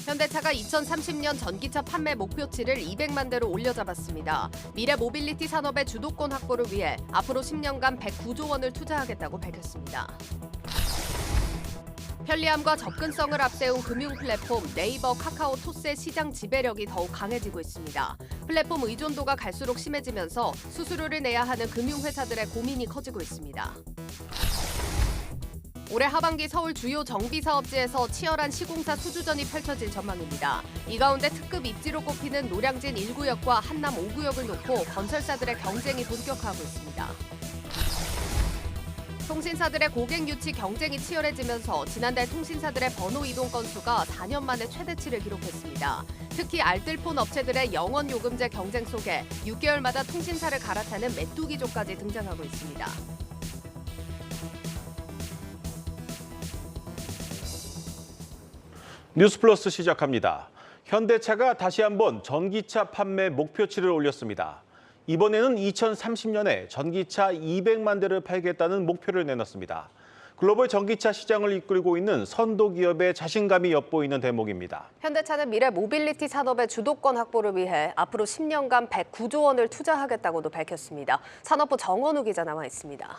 현대차가 2030년 전기차 판매 목표치를 200만 대로 올려잡았습니다. 미래 모빌리티 산업의 주도권 확보를 위해 앞으로 10년간 109조 원을 투자하겠다고 밝혔습니다. 편리함과 접근성을 앞세운 금융 플랫폼 네이버, 카카오, 토스의 시장 지배력이 더욱 강해지고 있습니다. 플랫폼 의존도가 갈수록 심해지면서 수수료를 내야 하는 금융회사들의 고민이 커지고 있습니다. 올해 하반기 서울 주요 정비사업지에서 치열한 시공사 수주전이 펼쳐질 전망입니다. 이 가운데 특급 입지로 꼽히는 노량진 1구역과 한남 5구역을 놓고 건설사들의 경쟁이 본격화하고 있습니다. 통신사들의 고객 유치 경쟁이 치열해지면서 지난달 통신사들의 번호 이동 건수가 4년 만에 최대치를 기록했습니다. 특히 알뜰폰 업체들의 영원 요금제 경쟁 속에 6개월마다 통신사를 갈아타는 메뚜기족까지 등장하고 있습니다. 뉴스플러스 시작합니다. 현대차가 다시 한번 전기차 판매 목표치를 올렸습니다. 이번에는 2030년에 전기차 200만 대를 팔겠다는 목표를 내놨습니다. 글로벌 전기차 시장을 이끌고 있는 선도 기업의 자신감이 엿보이는 대목입니다. 현대차는 미래 모빌리티 산업의 주도권 확보를 위해 앞으로 10년간 109조 원을 투자하겠다고도 밝혔습니다. 산업부 정원우 기자 나와 있습니다.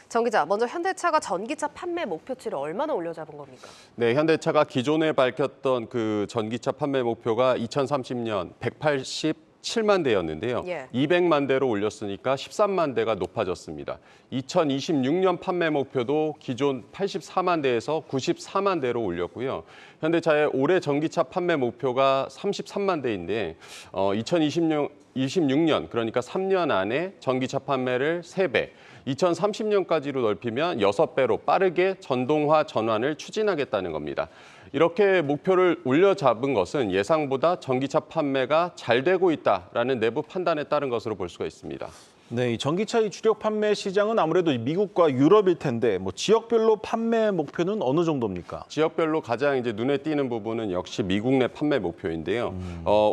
정 기자, 먼저 현대차가 전기차 판매 목표치를 얼마나 올려잡은 겁니까? 네, 현대차가 기존에 밝혔던 그 전기차 판매 목표가 2030년 187만 대였는데요. 200만 대로 올렸으니까 13만 대가 높아졌습니다. 2026년 판매 목표도 기존 84만 대에서 94만 대로 올렸고요. 현대차의 올해 전기차 판매 목표가 33만 대인데 2026년 그러니까 3년 안에 전기차 판매를 3배, 2030년까지로 넓히면 6배로 빠르게 전동화 전환을 추진하겠다는 겁니다. 이렇게 목표를 올려잡은 것은 예상보다 전기차 판매가 잘 되고 있다라는 내부 판단에 따른 것으로 볼 수가 있습니다. 네, 이 전기차의 주력 판매 시장은 아무래도 미국과 유럽일 텐데 지역별로 판매 목표는 어느 정도입니까? 지역별로 가장 이제 눈에 띄는 부분은 역시 미국 내 판매 목표인데요.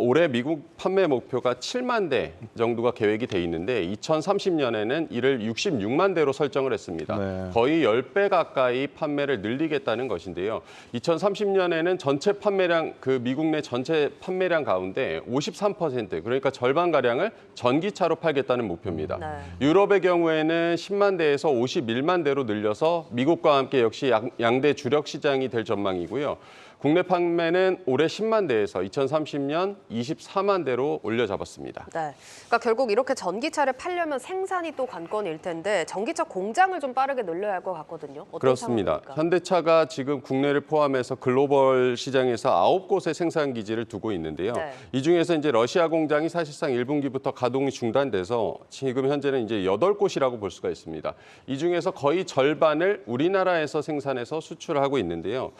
올해 미국 판매 목표가 7만 대 정도가 계획이 돼 있는데 2030년에는 이를 66만 대로 설정을 했습니다. 네. 거의 10배 가까이 판매를 늘리겠다는 것인데요. 2030년에는 전체 판매량, 그 미국 내 전체 판매량 가운데 53% 그러니까 절반 가량을 전기차로 팔겠다는 목표입니다. 네. 유럽의 경우에는 10만 대에서 51만 대로 늘려서 미국과 함께 역시 양대 주력 시장이 될 전망이고요. 국내 판매는 올해 10만 대에서 2030년 24만 대로 올려잡았습니다. 네, 그러니까 결국 이렇게 전기차를 팔려면 생산이 또 관건일 텐데 전기차 공장을 좀 빠르게 늘려야 할 것 같거든요. 어떤 그렇습니다. 상황입니까? 현대차가 지금 국내를 포함해서 글로벌 시장에서 9곳의 생산 기지를 두고 있는데요. 네. 이 중에서 이제 러시아 공장이 사실상 1분기부터 가동이 중단돼서 지금 현재는 이제 8곳이라고 볼 수가 있습니다. 이 중에서 거의 절반을 우리나라에서 생산해서 수출하고 있는데요.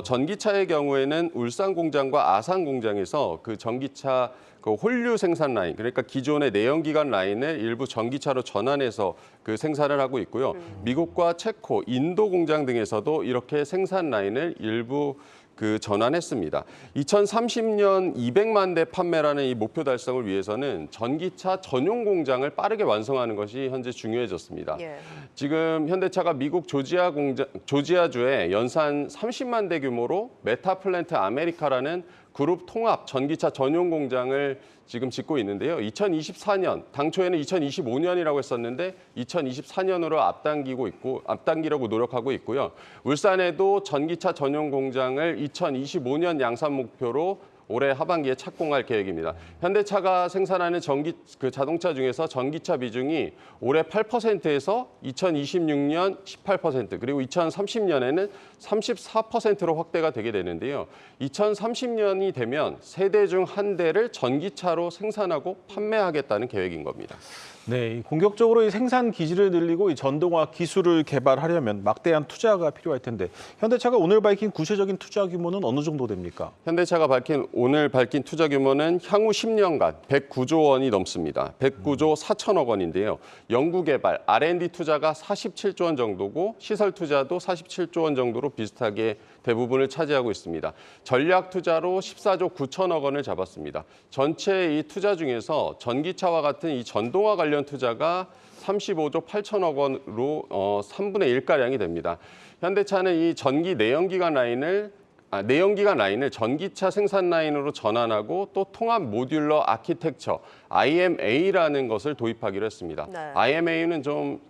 전기차의 경우에는 울산 공장과 아산 공장에서 그 전기차 그 홀류 생산 라인, 그러니까 기존의 내연기관 라인을 일부 전기차로 전환해서 그 생산을 하고 있고요. 미국과 체코, 인도 공장 등에서도 이렇게 생산 라인을 일부 그 전환했습니다. 2030년 200만 대 판매라는 이 목표 달성을 위해서는 전기차 전용 공장을 빠르게 완성하는 것이 현재 중요해졌습니다. 지금 현대차가 미국 조지아주에 연산 30만 대 규모로 메타플랜트 아메리카라는 그룹 통합 전기차 전용 공장을 지금 짓고 있는데요. 2024년, 당초에는 2025년이라고 했었는데 2024년으로 앞당기려고 노력하고 있고요. 울산에도 전기차 전용 공장을 2025년 양산 목표로 올해 하반기에 착공할 계획입니다. 현대차가 생산하는 자동차 중에서 전기차 비중이 올해 8%에서 2026년 18%, 그리고 2030년에는 34%로 확대가 되게 되는데요. 2030년이 되면 3대 중 1대를 전기차로 생산하고 판매하겠다는 계획인 겁니다. 네, 공격적으로 이 생산 기지를 늘리고 이 전동화 기술을 개발하려면 막대한 투자가 필요할 텐데 현대차가 오늘 밝힌 구체적인 투자 규모는 어느 정도 됩니까? 현대차가 오늘 밝힌 투자 규모는 향후 10년간 109조 원이 넘습니다. 109조 4천억 원인데요. 연구개발, R&D 투자가 47조 원 정도고 시설 투자도 47조 원 정도로 비슷하게 대부분을 차지하고 있습니다. 전략 투자로 14조 9천억 원을 잡았습니다. 전체 이 투자 중에서 전기차와 같은 이 전동화 관련 투자가 35조 8천억 원으로 3분의 1가량이 됩니다. 현대차는 이 전기 내연기관 라인을 내연기관 라인을 전기차 생산 라인으로 전환하고 또 통합 모듈러 아키텍처 IMA라는 것을 도입하기로 했습니다. 네. IMA는 좀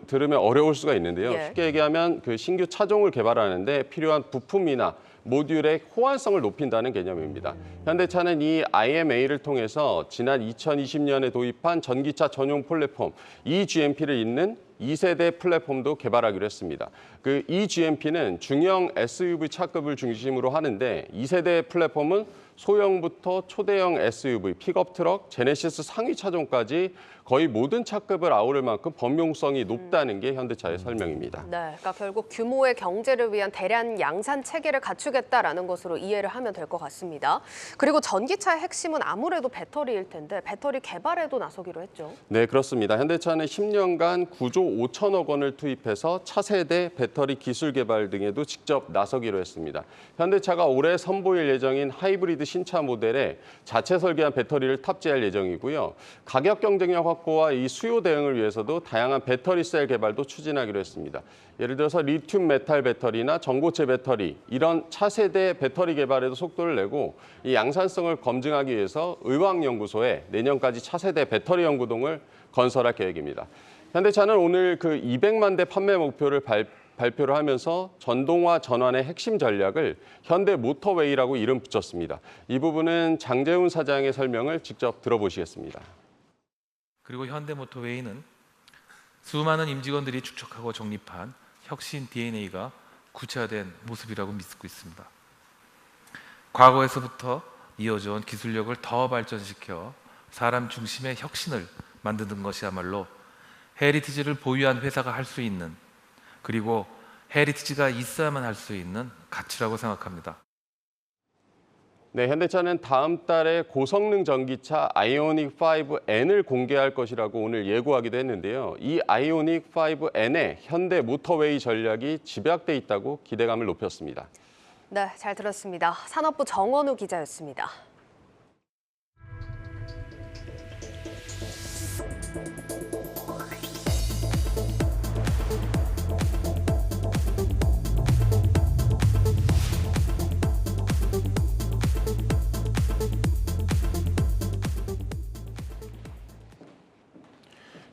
들으면 어려울 수가 있는데요. 예. 쉽게 얘기하면 그 신규 차종을 개발하는데 필요한 부품이나 모듈의 호환성을 높인다는 개념입니다. 현대차는 이 IMA를 통해서 지난 2020년에 도입한 전기차 전용 플랫폼 eGMP를 잇는 2세대 플랫폼도 개발하기로 했습니다. 그 eGMP는 중형 SUV 차급을 중심으로 하는데 2세대 플랫폼은 소형부터 초대형 SUV, 픽업 트럭, 제네시스 상위 차종까지 거의 모든 차급을 아우를 만큼 범용성이 높다는 게 현대차의 설명입니다. 네, 그러니까 결국 규모의 경제를 위한 대량 양산 체계를 갖추겠다라는 것으로 이해를 하면 될 것 같습니다. 그리고 전기차의 핵심은 아무래도 배터리일 텐데 배터리 개발에도 나서기로 했죠. 네, 그렇습니다. 현대차는 10년간 9조 5천억 원을 투입해서 차세대 배터리 기술 개발 등에도 직접 나서기로 했습니다. 현대차가 올해 선보일 예정인 하이브리드 신차 모델에 자체 설계한 배터리를 탑재할 예정이고요. 가격 경쟁력 확보와 이 수요 대응을 위해서도 다양한 배터리 셀 개발도 추진하기로 했습니다. 예를 들어서 리튬 메탈 배터리나 전고체 배터리 이런 차세대 배터리 개발에도 속도를 내고 이 양산성을 검증하기 위해서 의왕연구소에 내년까지 차세대 배터리 연구동을 건설할 계획입니다. 현대차는 오늘 그 200만 대 판매 목표를 발표를 하면서 전동화 전환의 핵심 전략을 현대 모터웨이라고 이름 붙였습니다. 이 부분은 장재훈 사장의 설명을 직접 들어보시겠습니다. 그리고 현대모터웨이는 수많은 임직원들이 축적하고 정립한 혁신 DNA가 구체화된 모습이라고 믿고 있습니다. 과거에서부터 이어져온 기술력을 더 발전시켜 사람 중심의 혁신을 만드는 것이야말로 헤리티지를 보유한 회사가 할 수 있는, 그리고 헤리티지가 있어야만 할 수 있는 가치라고 생각합니다. 네, 현대차는 다음 달에 고성능 전기차 아이오닉 5N을 공개할 것이라고 오늘 예고하기도 했는데요. 이 아이오닉 5N에 현대 모터웨이 전략이 집약돼 있다고 기대감을 높였습니다. 네, 잘 들었습니다. 산업부 정원우 기자였습니다.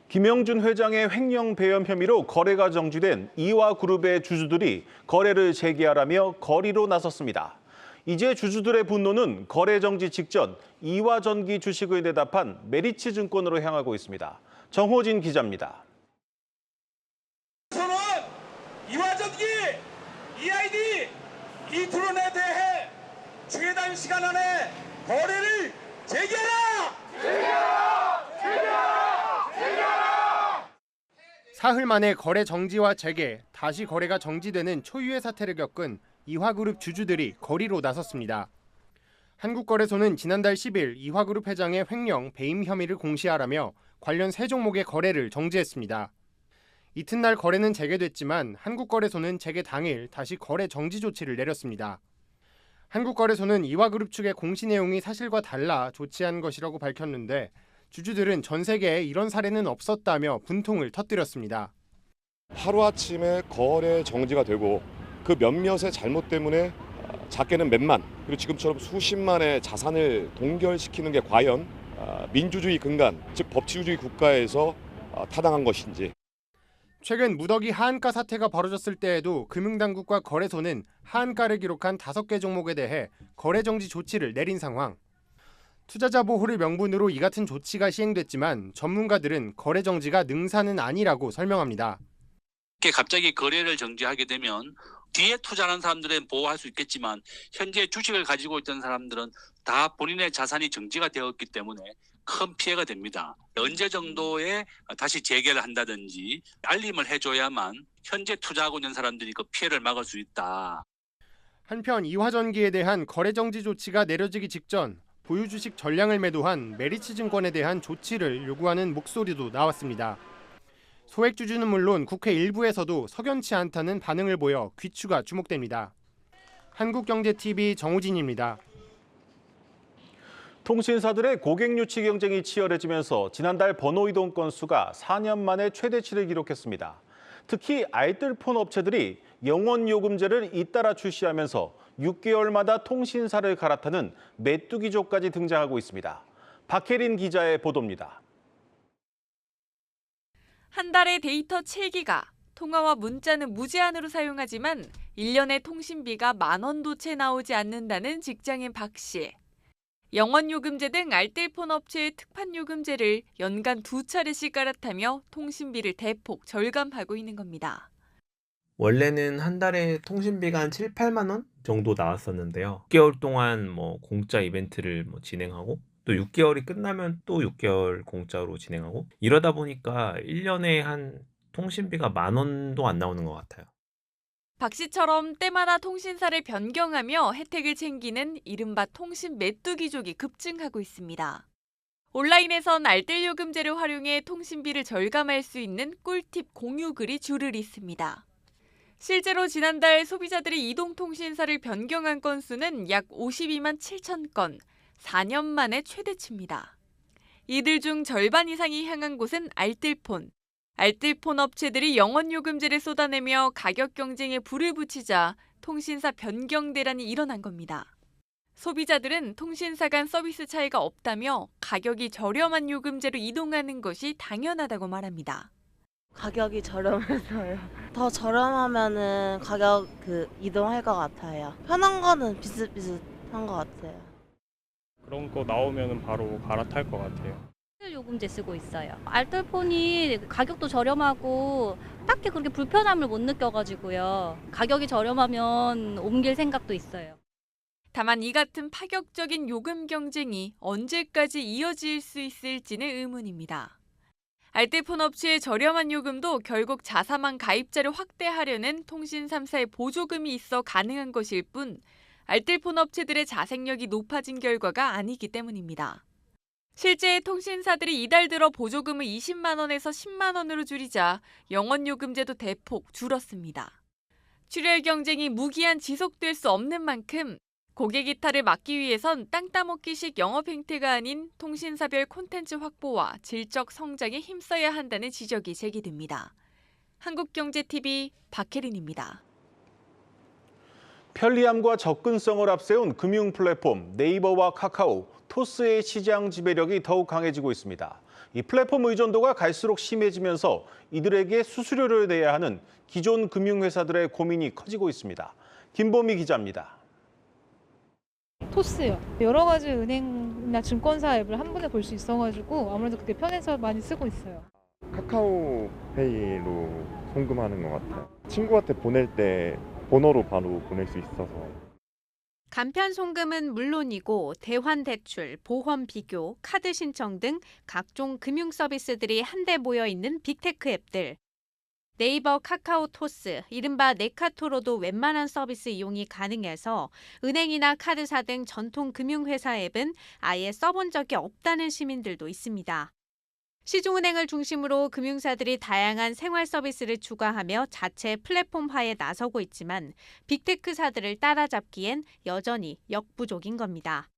김영준 회장의 횡령 배임 혐의로 거래가 정지된 이화그룹의 주주들이 거래를 재개하라며 거리로 나섰습니다. 이제 주주들의 분노는 거래 정지 직전 이화전기 주식을 내답한 메리츠증권으로 향하고 있습니다. 정호진 기자입니다. 선원, 이화전기, EID, 이트론에 대해 최단 시간 안에 거래를 재개하라! 사흘 만에 거래 정지와 재개, 다시 거래가 정지되는 초유의 사태를 겪은 이화그룹 주주들이 거리로 나섰습니다. 한국거래소는 지난달 10일 이화그룹 회장의 횡령, 배임 혐의를 공시하라며 관련 세 종목의 거래를 정지했습니다. 이튿날 거래는 재개됐지만 한국거래소는 재개 당일 다시 거래 정지 조치를 내렸습니다. 한국거래소는 이화그룹 측의 공시 내용이 사실과 달라 조치한 것이라고 밝혔는데 주주들은 전 세계에 이런 사례는 없었다며 분통을 터뜨렸습니다. 하루아침에 거래 정지가 되고 그 몇몇의 잘못 때문에 작게는 몇만 그리고 지금처럼 수십만의 자산을 동결시키는 게 과연 민주주의 근간, 즉 법치주의 국가에서 타당한 것인지. 최근 무더기 하한가 사태가 벌어졌을 때에도 금융당국과 거래소는 하한가를 기록한 5개 종목에 대해 거래 정지 조치를 내린 상황. 투자자 보호를 명분으로 이 같은 조치가 시행됐지만 전문가들은 거래 정지가 능사는 아니라고 설명합니다. 갑자기 거래를 정지하게 되면 뒤에 투자하는 사람들은 보호할 수 있겠지만 현재 주식을 가지고 있던 사람들은 다 본인의 자산이 정지가 되었기 때문에 큰 피해가 됩니다. 언제 정도에 다시 재개를 한다든지 알림을 해줘야만 현재 투자하고 있는 사람들이 그 피해를 막을 수 있다. 한편 이화전기에 대한 거래 정지 조치가 내려지기 직전 보유 주식 전량을 매도한 메리츠증권에 대한 조치를 요구하는 목소리도 나왔습니다. 소액 주주는 물론 국회 일부에서도 석연치 않다는 반응을 보여 귀추가 주목됩니다. 한국경제TV 정우진입니다. 통신사들의 고객 유치 경쟁이 치열해지면서 지난달 번호 이동 건수가 4년 만에 최대치를 기록했습니다. 특히 알뜰폰 업체들이 영원요금제를 잇따라 출시하면서 6개월마다 통신사를 갈아타는 메뚜기족까지 등장하고 있습니다. 박혜린 기자의 보도입니다. 한 달에 데이터 7기가, 통화와 문자는 무제한으로 사용하지만 1년에 통신비가 10,000원도 채 나오지 않는다는 직장인 박 씨. 영원요금제 등 알뜰폰 업체의 특판요금제를 연간 2차례씩 갈아타며 통신비를 대폭 절감하고 있는 겁니다. 원래는 한 달에 통신비가 한 7, 8만 원 정도 나왔었는데요. 6개월 동안 공짜 이벤트를 진행하고 또 6개월이 끝나면 또 6개월 공짜로 진행하고 이러다 보니까 1년에 한 통신비가 10,000원도 안 나오는 것 같아요. 박 씨처럼 때마다 통신사를 변경하며 혜택을 챙기는 이른바 통신 메뚜기족이 급증하고 있습니다. 온라인에선 알뜰요금제를 활용해 통신비를 절감할 수 있는 꿀팁 공유글이 줄을 잇습니다. 실제로 지난달 소비자들이 이동통신사를 변경한 건수는 약 52만 7천 건, 4년 만에 최대치입니다. 이들 중 절반 이상이 향한 곳은 알뜰폰. 알뜰폰 업체들이 영원요금제를 쏟아내며 가격 경쟁에 불을 붙이자 통신사 변경 대란이 일어난 겁니다. 소비자들은 통신사 간 서비스 차이가 없다며 가격이 저렴한 요금제로 이동하는 것이 당연하다고 말합니다. 가격이 저렴해서요. 더 저렴하면은 가격 이동할 것 같아요. 편한 거는 비슷비슷한 것 같아요. 그런 거 나오면 바로 갈아탈 것 같아요. 요금제 쓰고 있어요. 알뜰폰이 가격도 저렴하고 딱히 그렇게 불편함을 못 느껴가지고요. 가격이 저렴하면 옮길 생각도 있어요. 다만 이 같은 파격적인 요금 경쟁이 언제까지 이어질 수 있을지는 의문입니다. 알뜰폰 업체의 저렴한 요금도 결국 자사망 가입자를 확대하려는 통신 3사의 보조금이 있어 가능한 것일 뿐 알뜰폰 업체들의 자생력이 높아진 결과가 아니기 때문입니다. 실제 통신사들이 이달 들어 보조금을 20만 원에서 10만 원으로 줄이자 영원요금제도 대폭 줄었습니다. 출혈 경쟁이 무기한 지속될 수 없는 만큼 고객 이탈을 막기 위해선 땅 따먹기식 영업 행태가 아닌 통신사별 콘텐츠 확보와 질적 성장에 힘써야 한다는 지적이 제기됩니다. 한국경제TV 박혜린입니다. 편리함과 접근성을 앞세운 금융 플랫폼 네이버와 카카오, 토스의 시장 지배력이 더욱 강해지고 있습니다. 이 플랫폼 의존도가 갈수록 심해지면서 이들에게 수수료를 내야 하는 기존 금융회사들의 고민이 커지고 있습니다. 김보미 기자입니다. 토스요. 여러 가지 은행이나 증권사 앱을 한 번에 볼 수 있어가지고 아무래도 그게 편해서 많이 쓰고 있어요. 카카오페이로 송금하는 것 같아요. 친구한테 보낼 때 번호로 바로 보낼 수 있어서. 간편 송금은 물론이고 대환 대출, 보험 비교, 카드 신청 등 각종 금융 서비스들이 한데 모여 있는 빅테크 앱들. 네이버, 카카오, 토스, 이른바 네카토로도 웬만한 서비스 이용이 가능해서 은행이나 카드사 등 전통 금융회사 앱은 아예 써본 적이 없다는 시민들도 있습니다. 시중은행을 중심으로 금융사들이 다양한 생활 서비스를 추가하며 자체 플랫폼화에 나서고 있지만 빅테크사들을 따라잡기엔 여전히 역부족인 겁니다.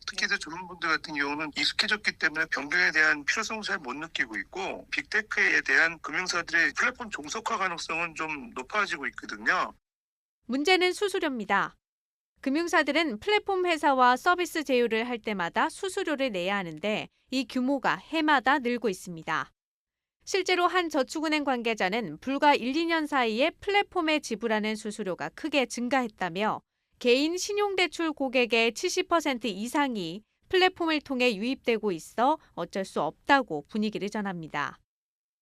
특히 전문분들 같은 경우는 익숙해졌기 때문에 변경에 대한 필요성을 잘 못 느끼고 있고 빅테크에 대한 금융사들의 플랫폼 종속화 가능성은 좀 높아지고 있거든요. 문제는 수수료입니다. 금융사들은 플랫폼 회사와 서비스 제휴를 할 때마다 수수료를 내야 하는데 이 규모가 해마다 늘고 있습니다. 실제로 한 저축은행 관계자는 불과 1, 2년 사이에 플랫폼에 지불하는 수수료가 크게 증가했다며 개인 신용대출 고객의 70% 이상이 플랫폼을 통해 유입되고 있어 어쩔 수 없다고 분위기를 전합니다.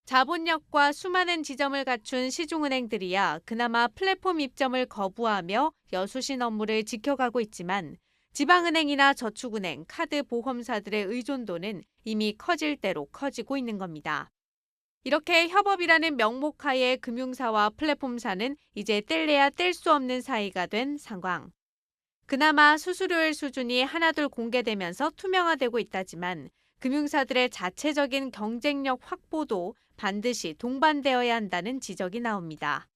자본력과 수많은 지점을 갖춘 시중은행들이야 그나마 플랫폼 입점을 거부하며 여수신 업무를 지켜가고 있지만 지방은행이나 저축은행, 카드 보험사들의 의존도는 이미 커질 대로 커지고 있는 겁니다. 이렇게 협업이라는 명목하에 금융사와 플랫폼사는 이제 뗄래야 뗄 수 없는 사이가 된 상황. 그나마 수수료의 수준이 하나둘 공개되면서 투명화되고 있다지만 금융사들의 자체적인 경쟁력 확보도 반드시 동반되어야 한다는 지적이 나옵니다.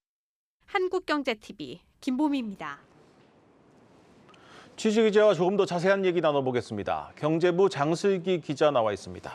한국경제TV 김보미입니다. 취재 기자와 조금 더 자세한 얘기 나눠보겠습니다. 경제부 장슬기 기자 나와 있습니다.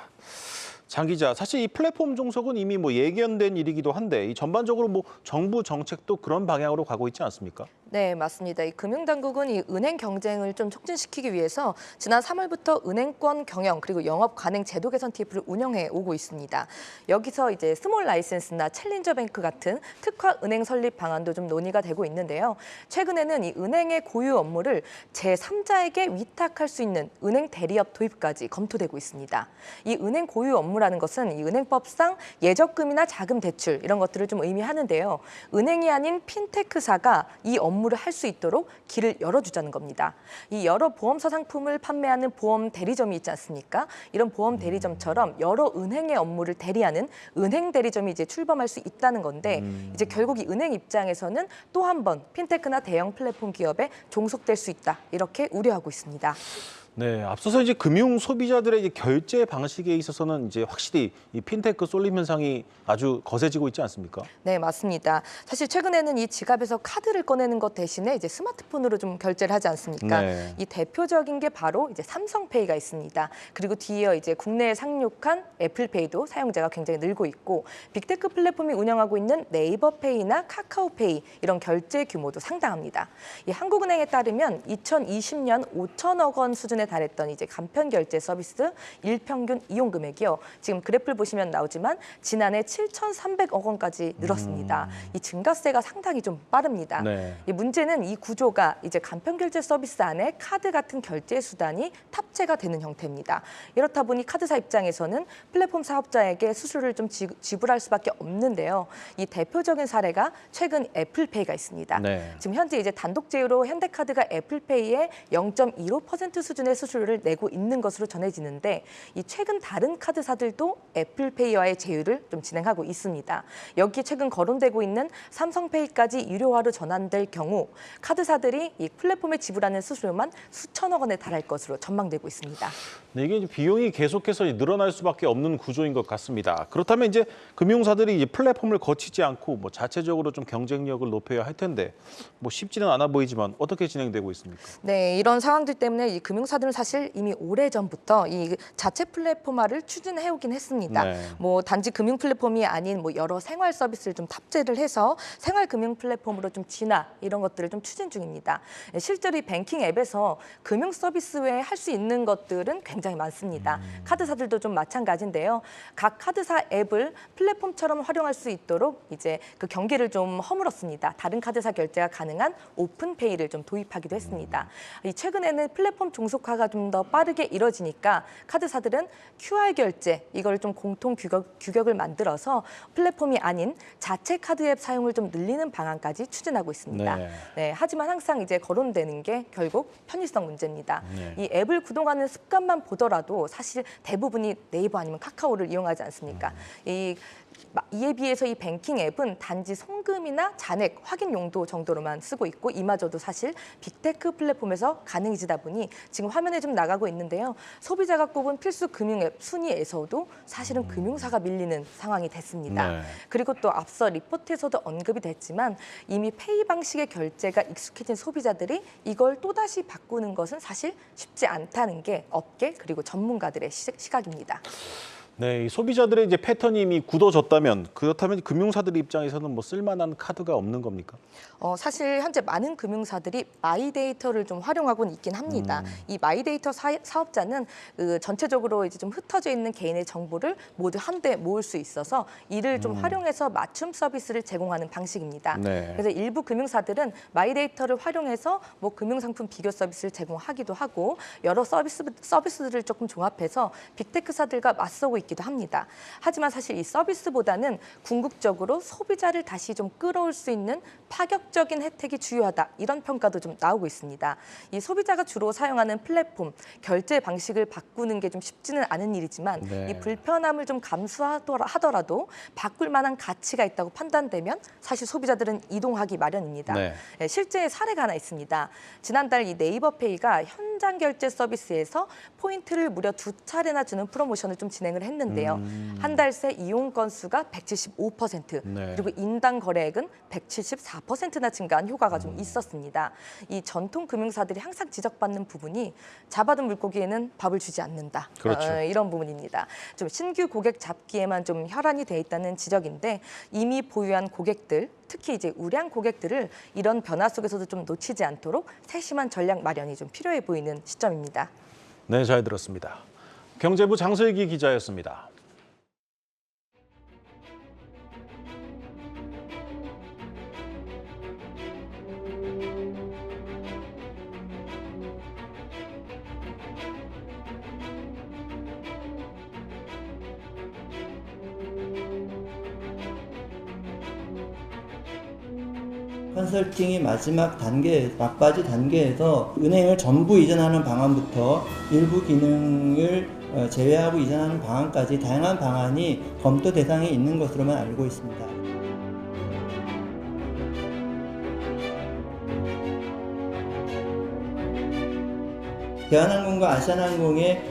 장 기자, 사실 이 플랫폼 종속은 이미 예견된 일이기도 한데 이 전반적으로 정부 정책도 그런 방향으로 가고 있지 않습니까? 네, 맞습니다. 이 금융당국은 이 은행 경쟁을 좀 촉진시키기 위해서 지난 3월부터 은행권 경영 그리고 영업 관행 제도 개선 TF를 운영해 오고 있습니다. 여기서 이제 스몰 라이센스나 챌린저 뱅크 같은 특화 은행 설립 방안도 좀 논의가 되고 있는데요. 최근에는 이 은행의 고유 업무를 제3자에게 위탁할 수 있는 은행 대리업 도입까지 검토되고 있습니다. 이 은행 고유 업무라는 것은 이 은행법상 예적금이나 자금 대출 이런 것들을 좀 의미하는데요. 은행이 아닌 핀테크사가 이 업무를 할 수 있도록 길을 열어주자는 겁니다. 이 여러 보험사 상품을 판매하는 보험 대리점이 있지 않습니까? 이런 보험 대리점처럼 여러 은행의 업무를 대리하는 은행 대리점이 이제 출범할 수 있다는 건데 이제 결국 이 은행 입장에서는 또 한 번 핀테크나 대형 플랫폼 기업에 종속될 수 있다 이렇게 우려하고 있습니다. 네, 앞서서 이제 금융 소비자들의 이제 결제 방식에 있어서는 이제 확실히 이 핀테크 쏠림 현상이 아주 거세지고 있지 않습니까? 네, 맞습니다. 사실 최근에는 이 지갑에서 카드를 꺼내는 것 대신에 이제 스마트폰으로 좀 결제를 하지 않습니까? 네. 이 대표적인 게 바로 이제 삼성페이가 있습니다. 그리고 뒤이어 이제 국내에 상륙한 애플페이도 사용자가 굉장히 늘고 있고 빅테크 플랫폼이 운영하고 있는 네이버페이나 카카오페이 이런 결제 규모도 상당합니다. 이 한국은행에 따르면 2020년 5천억 원 수준의 달했던 이제 간편 결제 서비스 일평균 이용 금액이요. 지금 그래프를 보시면 나오지만 지난해 7,300억 원까지 늘었습니다. 이 증가세가 상당히 좀 빠릅니다. 네. 이 문제는 이 구조가 이제 간편 결제 서비스 안에 카드 같은 결제 수단이 탑재가 되는 형태입니다. 이렇다 보니 카드사 입장에서는 플랫폼 사업자에게 수수료를 좀 지불할 수밖에 없는데요. 이 대표적인 사례가 최근 애플페이가 있습니다. 네. 지금 현재 이제 단독 제휴로 현대카드가 애플페이에 0.15% 수준의 수수료를 내고 있는 것으로 전해지는데 이 최근 다른 카드사들도 애플페이와의 제휴를 좀 진행하고 있습니다. 여기에 최근 거론되고 있는 삼성페이까지 유료화로 전환될 경우 카드사들이 이 플랫폼에 지불하는 수수료만 수천억 원에 달할 것으로 전망되고 있습니다. 네, 이게 이제 비용이 계속해서 늘어날 수밖에 없는 구조인 것 같습니다. 그렇다면 이제 금융사들이 이제 플랫폼을 거치지 않고 자체적으로 좀 경쟁력을 높여야 할 텐데 쉽지는 않아 보이지만 어떻게 진행되고 있습니까? 네, 이런 상황들 때문에 이 금융사들은 사실 이미 오래전부터 이 자체 플랫폼화를 추진해 오긴 했습니다. 네. 단지 금융 플랫폼이 아닌 여러 생활 서비스를 좀 탑재를 해서 생활 금융 플랫폼으로 좀 진화 이런 것들을 좀 추진 중입니다. 실제로 이 뱅킹 앱에서 금융 서비스 외에 할 수 있는 것들은 굉장히 많습니다. 카드사들도 좀 마찬가지인데요. 각 카드사 앱을 플랫폼처럼 활용할 수 있도록 이제 그 경계를 좀 허물었습니다. 다른 카드사 결제가 가능한 오픈페이를 좀 도입하기도 했습니다. 최근에는 플랫폼 종속화가 좀 더 빠르게 이뤄지니까 카드사들은 QR 결제 이걸 좀 공통 규격을 만들어서 플랫폼이 아닌 자체 카드 앱 사용을 좀 늘리는 방안까지 추진하고 있습니다. 네. 네, 하지만 항상 이제 거론되는 게 결국 편의성 문제입니다. 네. 이 앱을 구동하는 습관만 보더라도 사실 대부분이 네이버 아니면 카카오를 이용하지 않습니까? 이에 비해서 이 뱅킹 앱은 단지 송금이나 잔액 확인 용도 정도로만 쓰고 있고 이마저도 사실 빅테크 플랫폼에서 가능해지다 보니 지금 화면에 좀 나가고 있는데요. 소비자가 꼽은 필수 금융 앱 순위에서도 사실은 금융사가 밀리는 상황이 됐습니다. 네. 그리고 또 앞서 리포트에서도 언급이 됐지만 이미 페이 방식의 결제가 익숙해진 소비자들이 이걸 또다시 바꾸는 것은 사실 쉽지 않다는 게 업계 그리고 전문가들의 시각입니다. 네, 이 소비자들의 이제 패턴이 이미 굳어졌다면 그렇다면 금융사들 입장에서는 쓸만한 카드가 없는 겁니까? 사실 현재 많은 금융사들이 마이데이터를 좀 활용하고는 있긴 합니다. 이 마이데이터 사업자는 전체적으로 이제 좀 흩어져 있는 개인의 정보를 모두 한데 모을 수 있어서 이를 좀 활용해서 맞춤 서비스를 제공하는 방식입니다. 네. 그래서 일부 금융사들은 마이데이터를 활용해서 금융상품 비교 서비스를 제공하기도 하고 여러 서비스들을 조금 종합해서 빅테크사들과 맞서고 있기도 합니다. 하지만 사실 이 서비스보다는 궁극적으로 소비자를 다시 좀 끌어올 수 있는 파격적인 혜택이 주요하다. 이런 평가도 좀 나오고 있습니다. 이 소비자가 주로 사용하는 플랫폼, 결제 방식을 바꾸는 게 좀 쉽지는 않은 일이지만 네. 이 불편함을 좀 감수하더라도 바꿀 만한 가치가 있다고 판단되면 사실 소비자들은 이동하기 마련입니다. 네. 실제 사례가 하나 있습니다. 지난달 이 네이버페이가 현장 결제 서비스에서 포인트를 무려 2차례나 주는 프로모션을 좀 진행을 했는데요. 한 달 새 이용 건수가 175%, 네. 그리고 인당 거래액은 174%나 증가한 효과가 좀 있었습니다. 이 전통 금융사들이 항상 지적받는 부분이 잡아둔 물고기에는 밥을 주지 않는다. 그렇죠. 이런 부분입니다. 좀 신규 고객 잡기에만 좀 혈안이 돼 있다는 지적인데 이미 보유한 고객들, 특히 이제 우량 고객들을 이런 변화 속에서도 좀 놓치지 않도록 세심한 전략 마련이 좀 필요해 보이는 시점입니다. 네, 잘 들었습니다. 경제부 장슬기 기자였습니다. 컨설팅이 마지막 단계, 막바지 단계에서 은행을 전부 이전하는 방안부터 일부 기능을 제외하고 이전하는 방안까지 다양한 방안이 검토 대상에 있는 것으로만 알고 있습니다. 대한항공과 아시아나항공의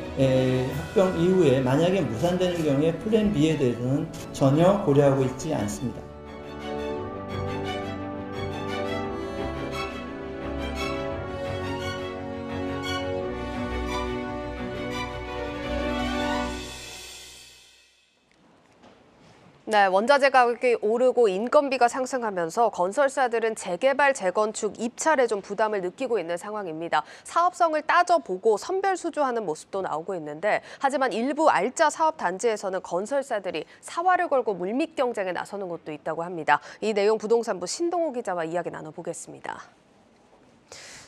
합병 이후에 만약에 무산되는 경우에 플랜 B에 대해서는 전혀 고려하고 있지 않습니다. 네, 원자재 가격이 오르고 인건비가 상승하면서 건설사들은 재개발, 재건축 입찰에 좀 부담을 느끼고 있는 상황입니다. 사업성을 따져보고 선별 수주하는 모습도 나오고 있는데 하지만 일부 알짜 사업 단지에서는 건설사들이 사활을 걸고 물밑 경쟁에 나서는 곳도 있다고 합니다. 이 내용 부동산부 신동호 기자와 이야기 나눠보겠습니다.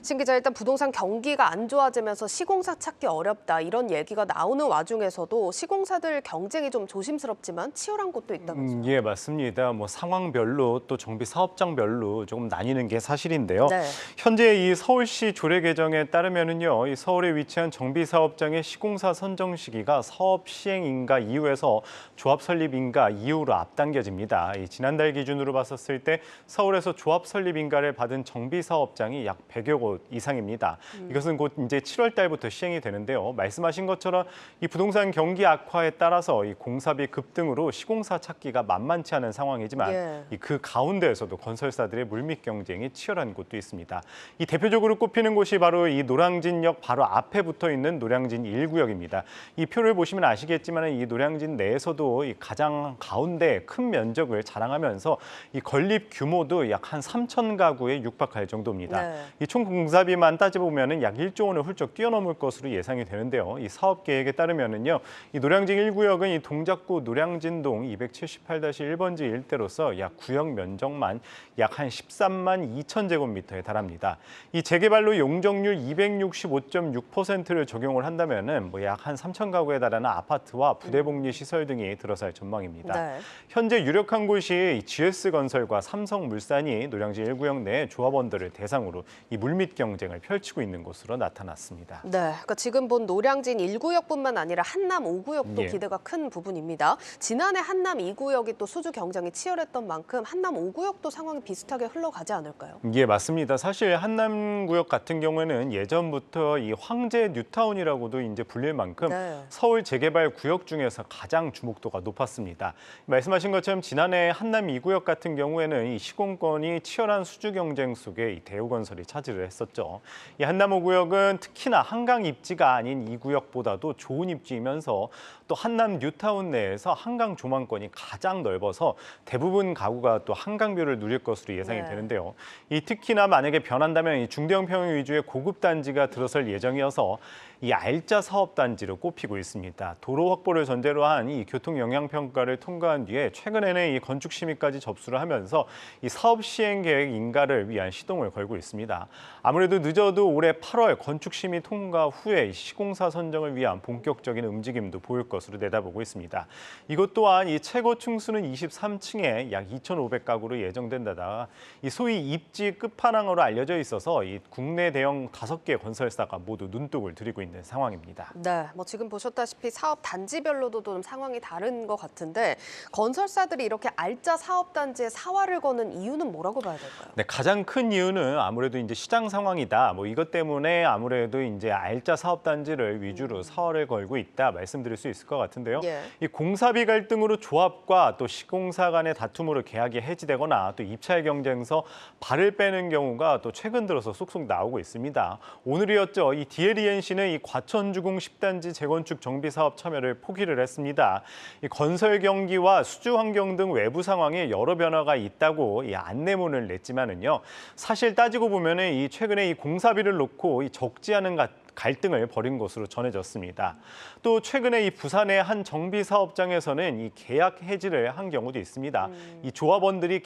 신 기자, 일단 부동산 경기가 안 좋아지면서 시공사 찾기 어렵다 이런 얘기가 나오는 와중에서도 시공사들 경쟁이 좀 조심스럽지만 치열한 곳도 있다면서요? 예, 맞습니다. 뭐 상황별로 또 정비 사업장별로 조금 나뉘는 게 사실인데요. 네. 현재 이 서울시 조례 개정에 따르면은요, 이 서울에 위치한 정비 사업장의 시공사 선정 시기가 사업 시행 인가 이후에서 조합 설립 인가 이후로 앞당겨집니다. 이 지난달 기준으로 봤었을 때 서울에서 조합 설립 인가를 받은 정비 사업장이 약 100여 곳 이상입니다. 이것은 곧 이제 7월 달부터 시행이 되는데요. 말씀하신 것처럼 이 부동산 경기 악화에 따라서 이 공사비 급등으로 시공사 찾기가 만만치 않은 상황이지만 그 가운데에서도 건설사들의 물밑 경쟁이 치열한 곳도 있습니다. 이 대표적으로 꼽히는 곳이 바로 이 노량진역 바로 앞에 붙어 있는 노량진 1구역입니다. 이 표를 보시면 아시겠지만 이 노량진 내에서도 이 가장 가운데 큰 면적을 자랑하면서 이 건립 규모도 약 한 3천 가구에 육박할 정도입니다. 네. 이 총 공사비만 따져보면 약 1조 원을 훌쩍 뛰어넘을 것으로 예상이 되는데요. 이 사업 계획에 따르면은요, 이 노량진 1구역은 이 동작구 노량진동 278-1번지 일대로서 약 구역 면적만 약 한 13만 2천 제곱미터에 달합니다. 이 재개발로 용적률 265.6%를 적용을 한다면은 뭐 약 한 3천 가구에 달하는 아파트와 부대복리 시설 등이 들어설 전망입니다. 네. 현재 유력한 곳이 GS건설과 삼성물산이 노량진 1구역 내 조합원들을 대상으로 이 물밑 경쟁을 펼치고 있는 곳으로 나타났습니다. 네, 그러니까 지금 본 노량진 1구역뿐만 아니라 한남 5구역도 예. 기대가 큰 부분입니다. 지난해 한남 2구역이 또 수주 경쟁이 치열했던 만큼 한남 5구역도 상황이 비슷하게 흘러가지 않을까요? 예, 맞습니다. 사실 한남구역 같은 경우에는 예전부터 이 황제 뉴타운이라고도 이제 불릴 만큼 서울 재개발 구역 중에서 가장 주목도가 높았습니다. 말씀하신 것처럼 지난해 한남 2구역 같은 경우에는 이 시공권이 치열한 수주 경쟁 속에 이 대우건설이 차지를 했었죠. 이 한남 5구역은 특히나 한강 입지가 아닌 2구역보다도 좋은 입지이면서 또 한남 뉴타운 내에서 한강 조망권이 가장 넓어서 대부분 가구가 또 한강뷰를 누릴 것으로 예상이 되는데요. 이 특히나 만약에 변한다면 이 중대형 평형 위주의 고급 단지가 들어설 예정이어서 이 알짜 사업 단지로 꼽히고 있습니다. 도로 확보를 전제로 한 이 교통 영향 평가를 통과한 뒤에 최근에는 이 건축 심의까지 접수를 하면서 이 사업 시행 계획 인가를 위한 시동을 걸고 있습니다. 아무래도 늦어도 올해 8월 건축 심의 통과 후에 시공사 선정을 위한 본격적인 움직임도 보일 것으로 내다보고 있습니다. 이것 또한 이 최고 층수는 23층에 약 2,500가구로 예정된다다 이 소위 입지 끝판왕으로 알려져 있어서 이 국내 대형 5개 건설사가 모두 눈독을 들이고 있는 상황입니다. 네, 뭐 지금 보셨다시피 사업 단지별로도 좀 상황이 다른 것 같은데 건설사들이 이렇게 알짜 사업 단지에 사활을 거는 이유는 뭐라고 봐야 될까요? 네, 가장 큰 이유는 아무래도 이제 시장 상황이다. 뭐 이것 때문에 아무래도 이제 알짜 사업단지를 위주로 사활을 걸고 있다 말씀드릴 수 있을 것 같은데요. 예. 이 공사비 갈등으로 조합과 또 시공사 간의 다툼으로 계약이 해지되거나 또 입찰 경쟁에서 발을 빼는 경우가 또 최근 들어서 속속 나오고 있습니다. 오늘이었죠. 이 DLENC는 이 과천주공 10단지 재건축 정비 사업 참여를 포기를 했습니다. 이 건설 경기와 수주 환경 등 외부 상황에 여러 변화가 있다고 이 안내문을 냈지만은요. 사실 따지고 보면은 이 최근에 이 공사비를 놓고 이 적지 않은 갈등을 벌인 것으로 전해졌습니다. 또 최근에 이 부산의 한 정비 사업장에서는 이 계약 해지를 한 경우도 있습니다. 이 조합원들이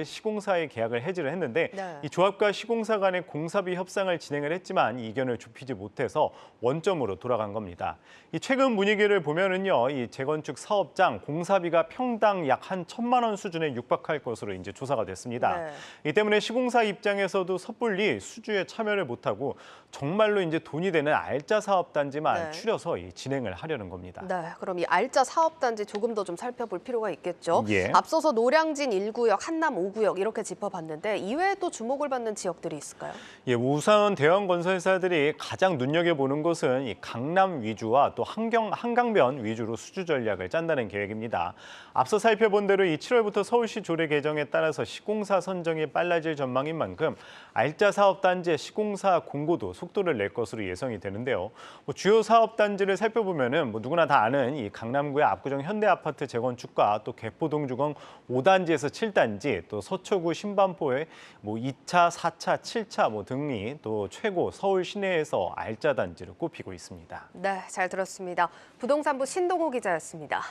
시공사의 계약을 해지를 했는데 네. 이 조합과 시공사 간의 공사비 협상을 진행을 했지만 이견을 좁히지 못해서 원점으로 돌아간 겁니다. 이 최근 분위기를 보면은요, 이 재건축 사업장 공사비가 평당 약 한 1,000만 원 수준에 육박할 것으로 이제 조사가 됐습니다. 네. 이 때문에 시공사 입장에서도 섣불리 수주에 참여를 못하고 정말로 이제 돈이 되는 알짜 사업단지만 네. 추려서 진행을 하려는 겁니다. 네, 그럼 이 알짜 사업단지 조금 더 좀 살펴볼 필요가 있겠죠. 예. 앞서서 노량진 1구역, 한남 5구역 이렇게 짚어봤는데 이외에 또 주목을 받는 지역들이 있을까요? 예, 우선 대형 건설사들이 가장 눈여겨보는 것은 이 강남 위주와 또 한강변 위주로 수주 전략을 짠다는 계획입니다. 앞서 살펴본 대로 이 7월부터 서울시 조례 개정에 따라서 시공사 선정이 빨라질 전망인 만큼 알짜 사업단지의 시공사 공고도 속도를 낼 것으로 예상이 되는데요. 주요 사업단지를 살펴보면은 누구나 다 아는 이 강남구의 압구정 현대아파트 재건축과 또 개포동 주공 5단지에서 7단지, 또 서초구 신반포의 2차, 4차, 7차 등이 또 최고 서울 시내에서 알짜 단지를 꼽히고 있습니다. 네, 잘 들었습니다. 부동산부 신동호 기자였습니다.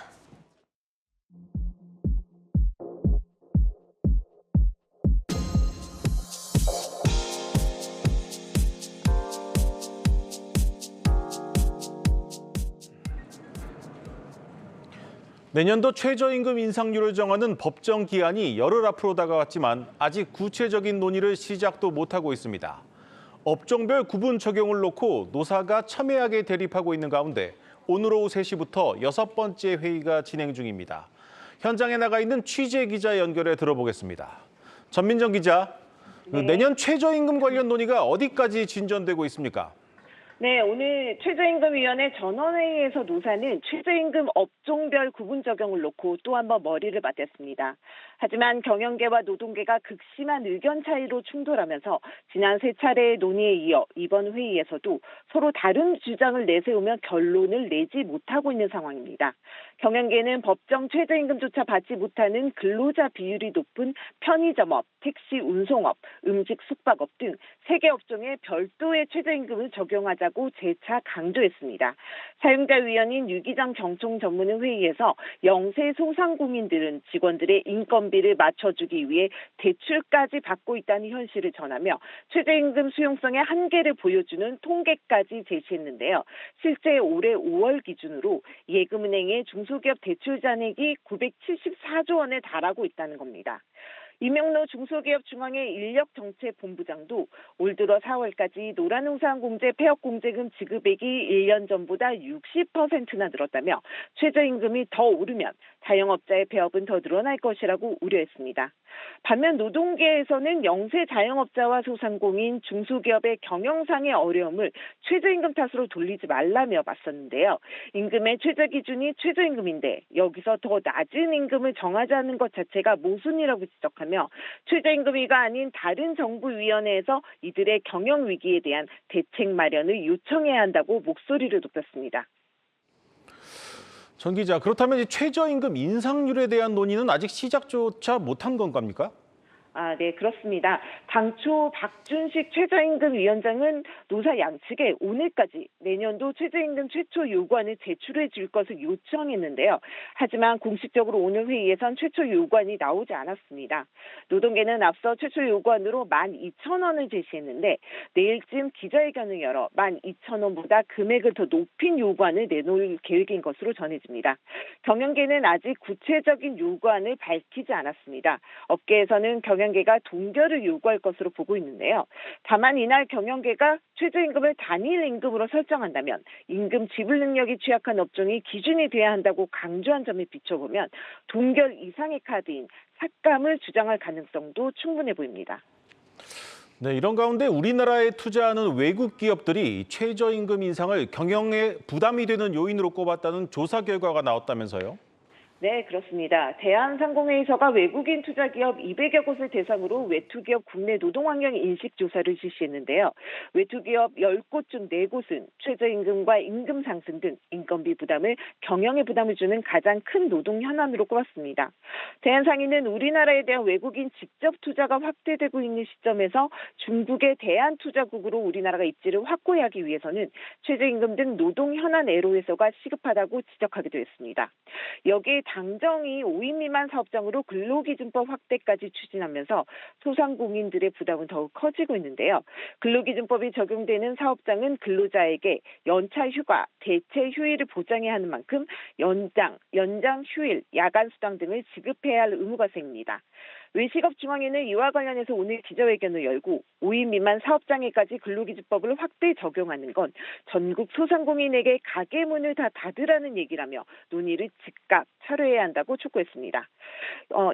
내년도 최저임금 인상률을 정하는 법정 기한이 열흘 앞으로 다가왔지만 아직 구체적인 논의를 시작도 못하고 있습니다. 업종별 구분 적용을 놓고 노사가 첨예하게 대립하고 있는 가운데 오늘 오후 3시부터 6번째 회의가 진행 중입니다. 현장에 나가 있는 취재 기자 연결해 들어보겠습니다. 전민정 기자, 내년 최저임금 관련 논의가 어디까지 진전되고 있습니까? 네, 오늘 최저임금위원회 전원회의에서 노사는 최저임금 업종별 구분 적용을 놓고 또 한 번 머리를 맞댔습니다. 하지만 경영계와 노동계가 극심한 의견 차이로 충돌하면서 지난 3차례의 논의에 이어 이번 회의에서도 서로 다른 주장을 내세우며 결론을 내지 못하고 있는 상황입니다. 경영계는 법정 최저임금조차 받지 못하는 근로자 비율이 높은 편의점업, 택시 운송업, 음식 숙박업 등 3개 업종에 별도의 최저임금을 적용하자고 재차 강조했습니다. 사용자위원인 유기정 경총 전문의 회의에서 영세 소상공인들은 직원들의 인건비를 맞춰주기 위해 대출까지 받고 있다는 현실을 전하며 최저임금 수용성의 한계를 보여주는 통계까지 제시했는데요. 실제 올해 5월 기준으로 예금은행의 중소기업 대출 잔액이 974조 원에 달하고 있다는 겁니다. 이명로 중소기업중앙회 인력정책본부장도 올 들어 4월까지 노란농산공제 폐업공제금 지급액이 1년 전보다 60%나 늘었다며 최저임금이 더 오르면 자영업자의 폐업은 더 늘어날 것이라고 우려했습니다. 반면 노동계에서는 영세 자영업자와 소상공인, 중소기업의 경영상의 어려움을 최저임금 탓으로 돌리지 말라며 맞섰는데요. 임금의 최저기준이 최저임금인데 여기서 더 낮은 임금을 정하자는 것 자체가 모순이라고 지적하며 최저임금위가 아닌 다른 정부위원회에서 이들의 경영 위기에 대한 대책 마련을 요청해야 한다고 목소리를 높였습니다. 전 기자, 그렇다면 이 최저임금 인상률에 대한 논의는 아직 시작조차 못한 건갑니까? 네, 그렇습니다. 당초 박준식 최저임금위원장은 노사 양측에 오늘까지 내년도 최저임금 최초 요구안을 제출해 줄 것을 요청했는데요. 하지만 공식적으로 오늘 회의에선 최초 요구안이 나오지 않았습니다. 노동계는 앞서 최초 요구안으로 12,000원을 제시했는데 내일쯤 기자회견을 열어 12,000원보다 금액을 더 높인 요구안을 내놓을 계획인 것으로 전해집니다. 경영계는 아직 구체적인 요구안을 밝히지 않았습니다. 업계에서는 경영계가 동결을 요구할 것으로 보고 있는데요. 다만 이날 경영계가 최저임금을 단일 임금으로 설정한다면 임금 지불 능력이 취약한 업종이 기준이 돼야 한다고 강조한 점에 비춰보면 동결 이상의 카드인 삭감을 주장할 가능성도 충분해 보입니다. 네, 이런 가운데 우리나라에 투자하는 외국 기업들이 최저임금 인상을 경영에 부담이 되는 요인으로 꼽았다는 조사 결과가 나왔다면서요? 네, 그렇습니다. 대한상공회의서가 외국인 투자기업 200여 곳을 대상으로 외투기업 국내 노동환경 인식조사를 실시했는데요. 외투기업 10곳 중 4곳은 최저임금과 임금 상승 등 인건비 부담을 경영에 부담을 주는 가장 큰 노동 현안으로 꼽았습니다. 대한상인은 우리나라에 대한 외국인 직접 투자가 확대되고 있는 시점에서 중국의 대한투자국으로 우리나라가 입지를 확고히 위해서는 최저임금 등 노동 현안 애로 해소가 시급하다고 지적하기도 했습니다. 여기에 당정이 5인 미만 사업장으로 근로기준법 확대까지 추진하면서 소상공인들의 부담은 더욱 커지고 있는데요. 근로기준법이 적용되는 사업장은 근로자에게 연차 휴가, 대체 휴일을 보장해야 하는 만큼 연장 휴일, 야간 수당 등을 지급해야 할 의무가 생깁니다. 외식업중앙회는 이와 관련해서 오늘 기자회견을 열고 5인 미만 사업장에까지 근로기준법을 확대 적용하는 건 전국 소상공인에게 가게 문을 다 닫으라는 얘기라며 논의를 즉각 철회해야 한다고 촉구했습니다.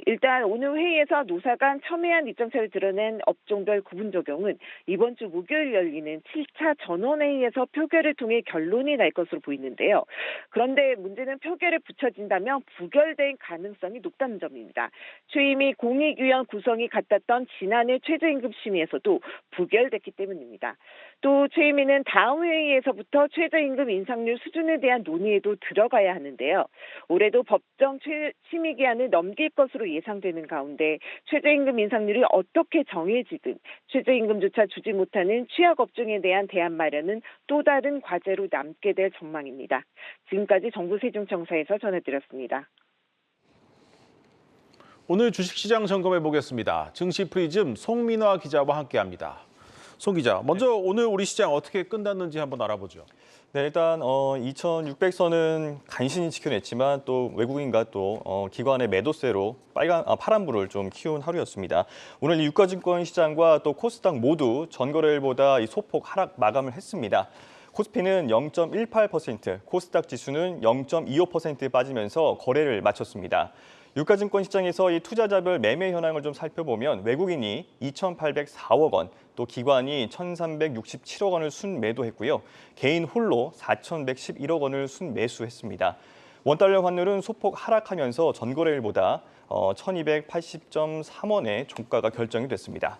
일단 오늘 회의에서 노사 간 첨예한 입장차를 드러낸 업종별 구분 적용은 이번 주 목요일 열리는 7차 전원회의에서 표결을 통해 결론이 날 것으로 보이는데요. 그런데 문제는 표결에 붙여진다면 부결될 가능성이 높다는 점입니다. 최임이 공익위원 구성이 같았던 지난해 최저임금 심의에서도 부결됐기 때문입니다. 또 최임위는 다음 회의에서부터 최저임금 인상률 수준에 대한 논의에도 들어가야 하는데요. 올해도 법정 심의 기한을 넘길 것으로 예상되는 가운데 최저임금 인상률이 어떻게 정해지든 최저임금조차 주지 못하는 취약업종에 대한 대안 마련은 또 다른 과제로 남게 될 전망입니다. 지금까지 정부 세종청사에서 전해드렸습니다. 오늘 주식시장 점검해 보겠습니다. 증시 프리즘 송민화 기자와 함께합니다. 송 기자, 먼저 오늘 우리 시장 어떻게 끝났는지 한번 알아보죠. 네, 일단 2,600선은 간신히 지켜냈지만 또 외국인과 또 기관의 매도세로 파란불을 좀 키운 하루였습니다. 오늘 유가증권 시장과 또 코스닥 모두 전거래일보다 소폭 하락 마감을 했습니다. 코스피는 0.18%, 코스닥 지수는 0.25% 빠지면서 거래를 마쳤습니다. 유가증권 시장에서 이 투자자별 매매 현황을 좀 살펴보면 외국인이 2,804억 원, 또 기관이 1,367억 원을 순매도했고요. 개인 홀로 4,111억 원을 순매수했습니다. 원달러 환율은 소폭 하락하면서 전거래일보다 1,280.3원의 종가가 결정이 됐습니다.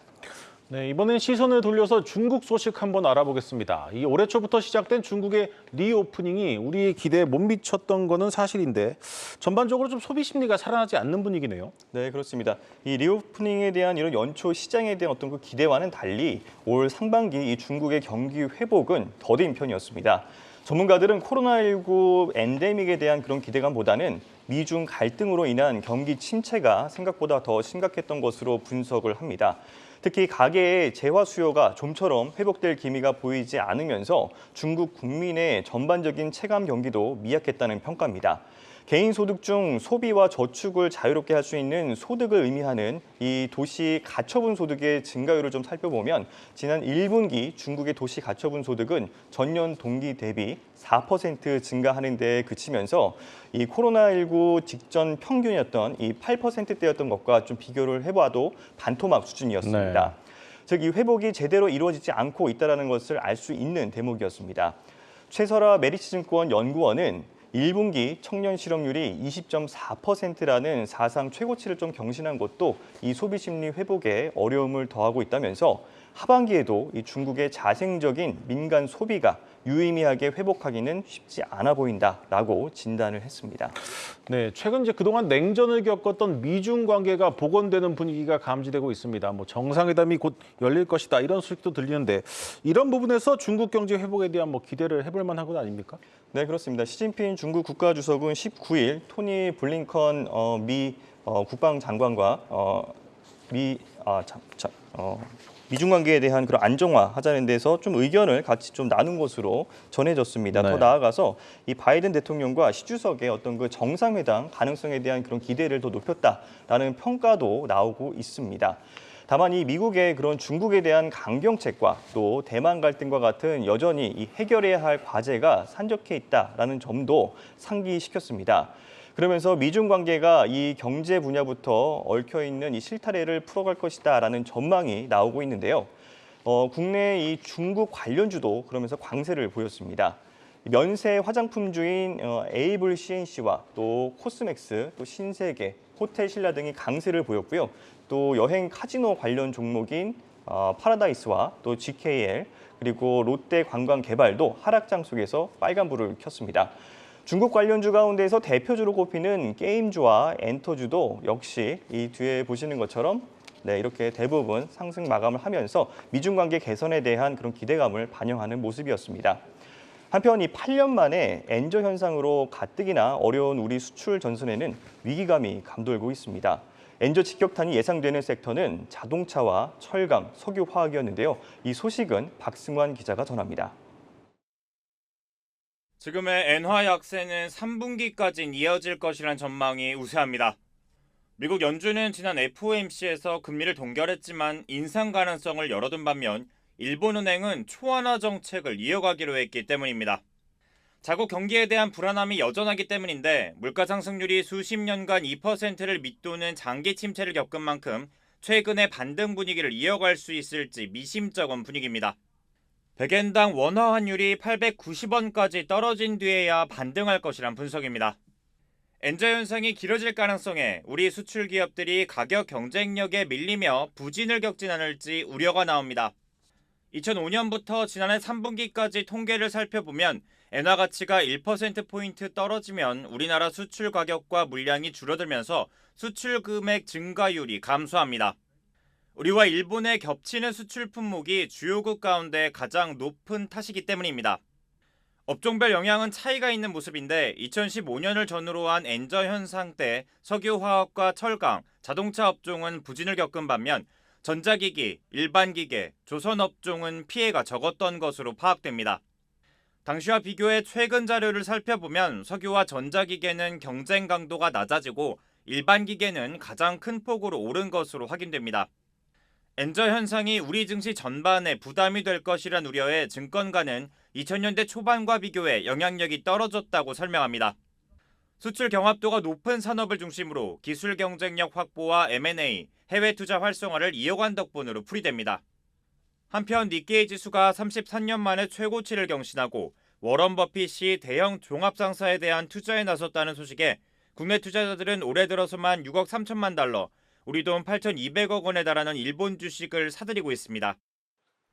네, 이번엔 시선을 돌려서 중국 소식 한번 알아보겠습니다. 이 올해 초부터 시작된 중국의 리오프닝이 우리의 기대에 못 미쳤던 거는 사실인데 전반적으로 좀 소비 심리가 살아나지 않는 분위기네요. 네, 그렇습니다. 이 리오프닝에 대한 이런 연초 시장에 대한 어떤 그 기대와는 달리 올 상반기 이 중국의 경기 회복은 더딘 편이었습니다. 전문가들은 코로나19 엔데믹에 대한 그런 기대감보다는 미중 갈등으로 인한 경기 침체가 생각보다 더 심각했던 것으로 분석을 합니다. 특히 가계의 재화 수요가 좀처럼 회복될 기미가 보이지 않으면서 중국 국민의 전반적인 체감 경기도 미약했다는 평가입니다. 개인 소득 중 소비와 저축을 자유롭게 할 수 있는 소득을 의미하는 이 도시 가처분 소득의 증가율을 좀 살펴보면 지난 1분기 중국의 도시 가처분 소득은 전년 동기 대비 4% 증가하는 데 그치면서 이 코로나19 직전 평균이었던 이 8%대였던 것과 좀 비교를 해봐도 반토막 수준이었습니다. 네. 즉, 이 회복이 제대로 이루어지지 않고 있다는 것을 알 수 있는 대목이었습니다. 최설아 메리츠증권 연구원은 1분기 청년 실업률이 20.4%라는 사상 최고치를 좀 경신한 것도 이 소비 심리 회복에 어려움을 더하고 있다면서 하반기에도 이 중국의 자생적인 민간 소비가 유의미하게 회복하기는 쉽지 않아 보인다라고 진단을 했습니다. 네, 최근 이제 그동안 냉전을 겪었던 미중 관계가 복원되는 분위기가 감지되고 있습니다. 뭐 정상회담이 곧 열릴 것이다 이런 소식도 들리는데 이런 부분에서 중국 경제 회복에 대한 뭐 기대를 해볼 만한 건 아닙니까? 네, 그렇습니다. 시진핑 중국 국가주석은 19일 토니 블링컨 미 국방장관과 미중 관계에 대한 그런 안정화하자는 데서 좀 의견을 같이 좀 나눈 것으로 전해졌습니다. 네. 더 나아가서 이 바이든 대통령과 시 주석의 어떤 그 정상회담 가능성에 대한 그런 기대를 더 높였다라는 평가도 나오고 있습니다. 다만 이 미국의 그런 중국에 대한 강경책과 또 대만 갈등과 같은 여전히 이 해결해야 할 과제가 산적해 있다라는 점도 상기시켰습니다. 그러면서 미중 관계가 이 경제 분야부터 얽혀 있는 이 실타래를 풀어갈 것이다라는 전망이 나오고 있는데요. 국내 이 중국 관련주도 그러면서 강세를 보였습니다. 면세 화장품주인 에이블 CNC와 또 코스맥스, 또 신세계, 호텔신라 등이 강세를 보였고요. 또 여행 카지노 관련 종목인 파라다이스와 또 GKL 그리고 롯데 관광개발도 하락장 속에서 빨간불을 켰습니다. 중국 관련주 가운데서 대표주로 꼽히는 게임주와 엔터주도 역시 이 뒤에 보시는 것처럼 이렇게 대부분 상승 마감을 하면서 미중 관계 개선에 대한 그런 기대감을 반영하는 모습이었습니다. 한편 이 8년 만에 엔저 현상으로 가뜩이나 어려운 우리 수출 전선에는 위기감이 감돌고 있습니다. 엔저 직격탄이 예상되는 섹터는 자동차와 철강, 석유화학이었는데요. 이 소식은 박승환 기자가 전합니다. 지금의 엔화 약세는 3분기까지 이어질 것이란 전망이 우세합니다. 미국 연준은 지난 FOMC에서 금리를 동결했지만 인상 가능성을 열어둔 반면 일본은행은 초완화 정책을 이어가기로 했기 때문입니다. 자국 경기에 대한 불안함이 여전하기 때문인데 물가 상승률이 수십 년간 2%를 밑도는 장기 침체를 겪은 만큼 최근의 반등 분위기를 이어갈 수 있을지 미심쩍은 분위기입니다. 100엔당 원화 환율이 890원까지 떨어진 뒤에야 반등할 것이란 분석입니다. 엔저 현상이 길어질 가능성에 우리 수출 기업들이 가격 경쟁력에 밀리며 부진을 겪진 않을지 우려가 나옵니다. 2005년부터 지난해 3분기까지 통계를 살펴보면 엔화 가치가 1%포인트 떨어지면 우리나라 수출 가격과 물량이 줄어들면서 수출 금액 증가율이 감소합니다. 우리와 일본의 겹치는 수출 품목이 주요국 가운데 가장 높은 탓이기 때문입니다. 업종별 영향은 차이가 있는 모습인데 2015년을 전후로 한 엔저 현상 때 석유화학과 철강, 자동차 업종은 부진을 겪은 반면 전자기기, 일반기계, 조선업종은 피해가 적었던 것으로 파악됩니다. 당시와 비교해 최근 자료를 살펴보면 석유와 전자기계는 경쟁 강도가 낮아지고 일반기계는 가장 큰 폭으로 오른 것으로 확인됩니다. 엔저 현상이 우리 증시 전반에 부담이 될 것이란 우려에 증권가는 2000년대 초반과 비교해 영향력이 떨어졌다고 설명합니다. 수출 경합도가 높은 산업을 중심으로 기술 경쟁력 확보와 M&A, 해외 투자 활성화를 이어간 덕분으로 풀이됩니다. 한편 니케이 지수가 33년 만에 최고치를 경신하고 워런 버핏이 대형 종합상사에 대한 투자에 나섰다는 소식에 국내 투자자들은 올해 들어서만 6억 3천만 달러, 우리 돈 8,200억 원에 달하는 일본 주식을 사들이고 있습니다.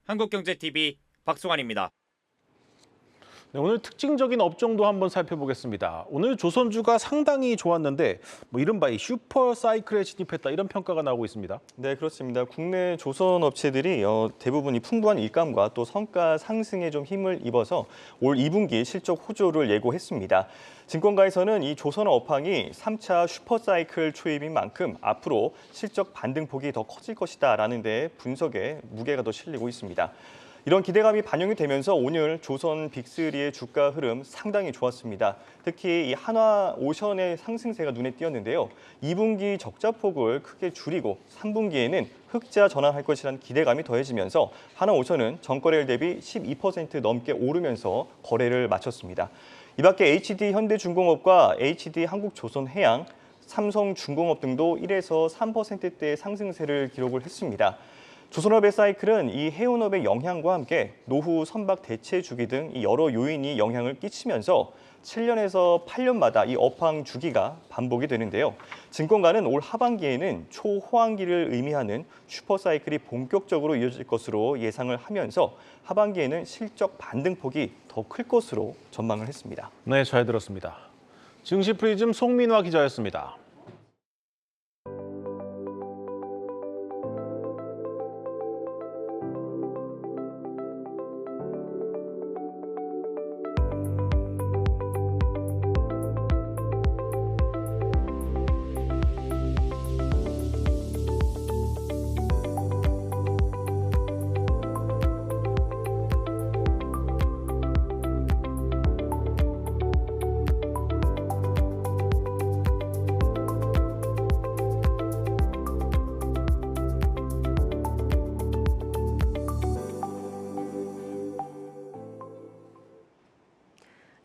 한국경제TV 박송환입니다. 네, 오늘 특징적인 업종도 한번 살펴보겠습니다. 오늘 조선주가 상당히 좋았는데 이른바 이 슈퍼 사이클에 진입했다 이런 평가가 나오고 있습니다. 네, 그렇습니다. 국내 조선 업체들이 대부분 이 풍부한 일감과 또 성과 상승에 좀 힘을 입어서 올 2분기 실적 호조를 예고했습니다. 증권가에서는 이 조선 업황이 3차 슈퍼 사이클 초입인 만큼 앞으로 실적 반등폭이 더 커질 것이다라는 데 분석에 무게가 더 실리고 있습니다. 이런 기대감이 반영이 되면서 오늘 조선 빅3의 주가 흐름 상당히 좋았습니다. 특히 이 한화오션의 상승세가 눈에 띄었는데요. 2분기 적자폭을 크게 줄이고 3분기에는 흑자 전환할 것이라는 기대감이 더해지면서 한화오션은 전거래일 대비 12% 넘게 오르면서 거래를 마쳤습니다. 이 밖에 HD 현대중공업과 HD 한국조선해양, 삼성중공업 등도 1에서 3%대의 상승세를 기록을 했습니다. 조선업의 사이클은 이 해운업의 영향과 함께 노후 선박 대체 주기 등 여러 요인이 영향을 끼치면서 7년에서 8년마다 이 업황 주기가 반복이 되는데요. 증권가는 올 하반기에는 초호황기를 의미하는 슈퍼 사이클이 본격적으로 이어질 것으로 예상을 하면서 하반기에는 실적 반등폭이 더 클 것으로 전망을 했습니다. 네, 잘 들었습니다. 증시 프리즘 송민화 기자였습니다.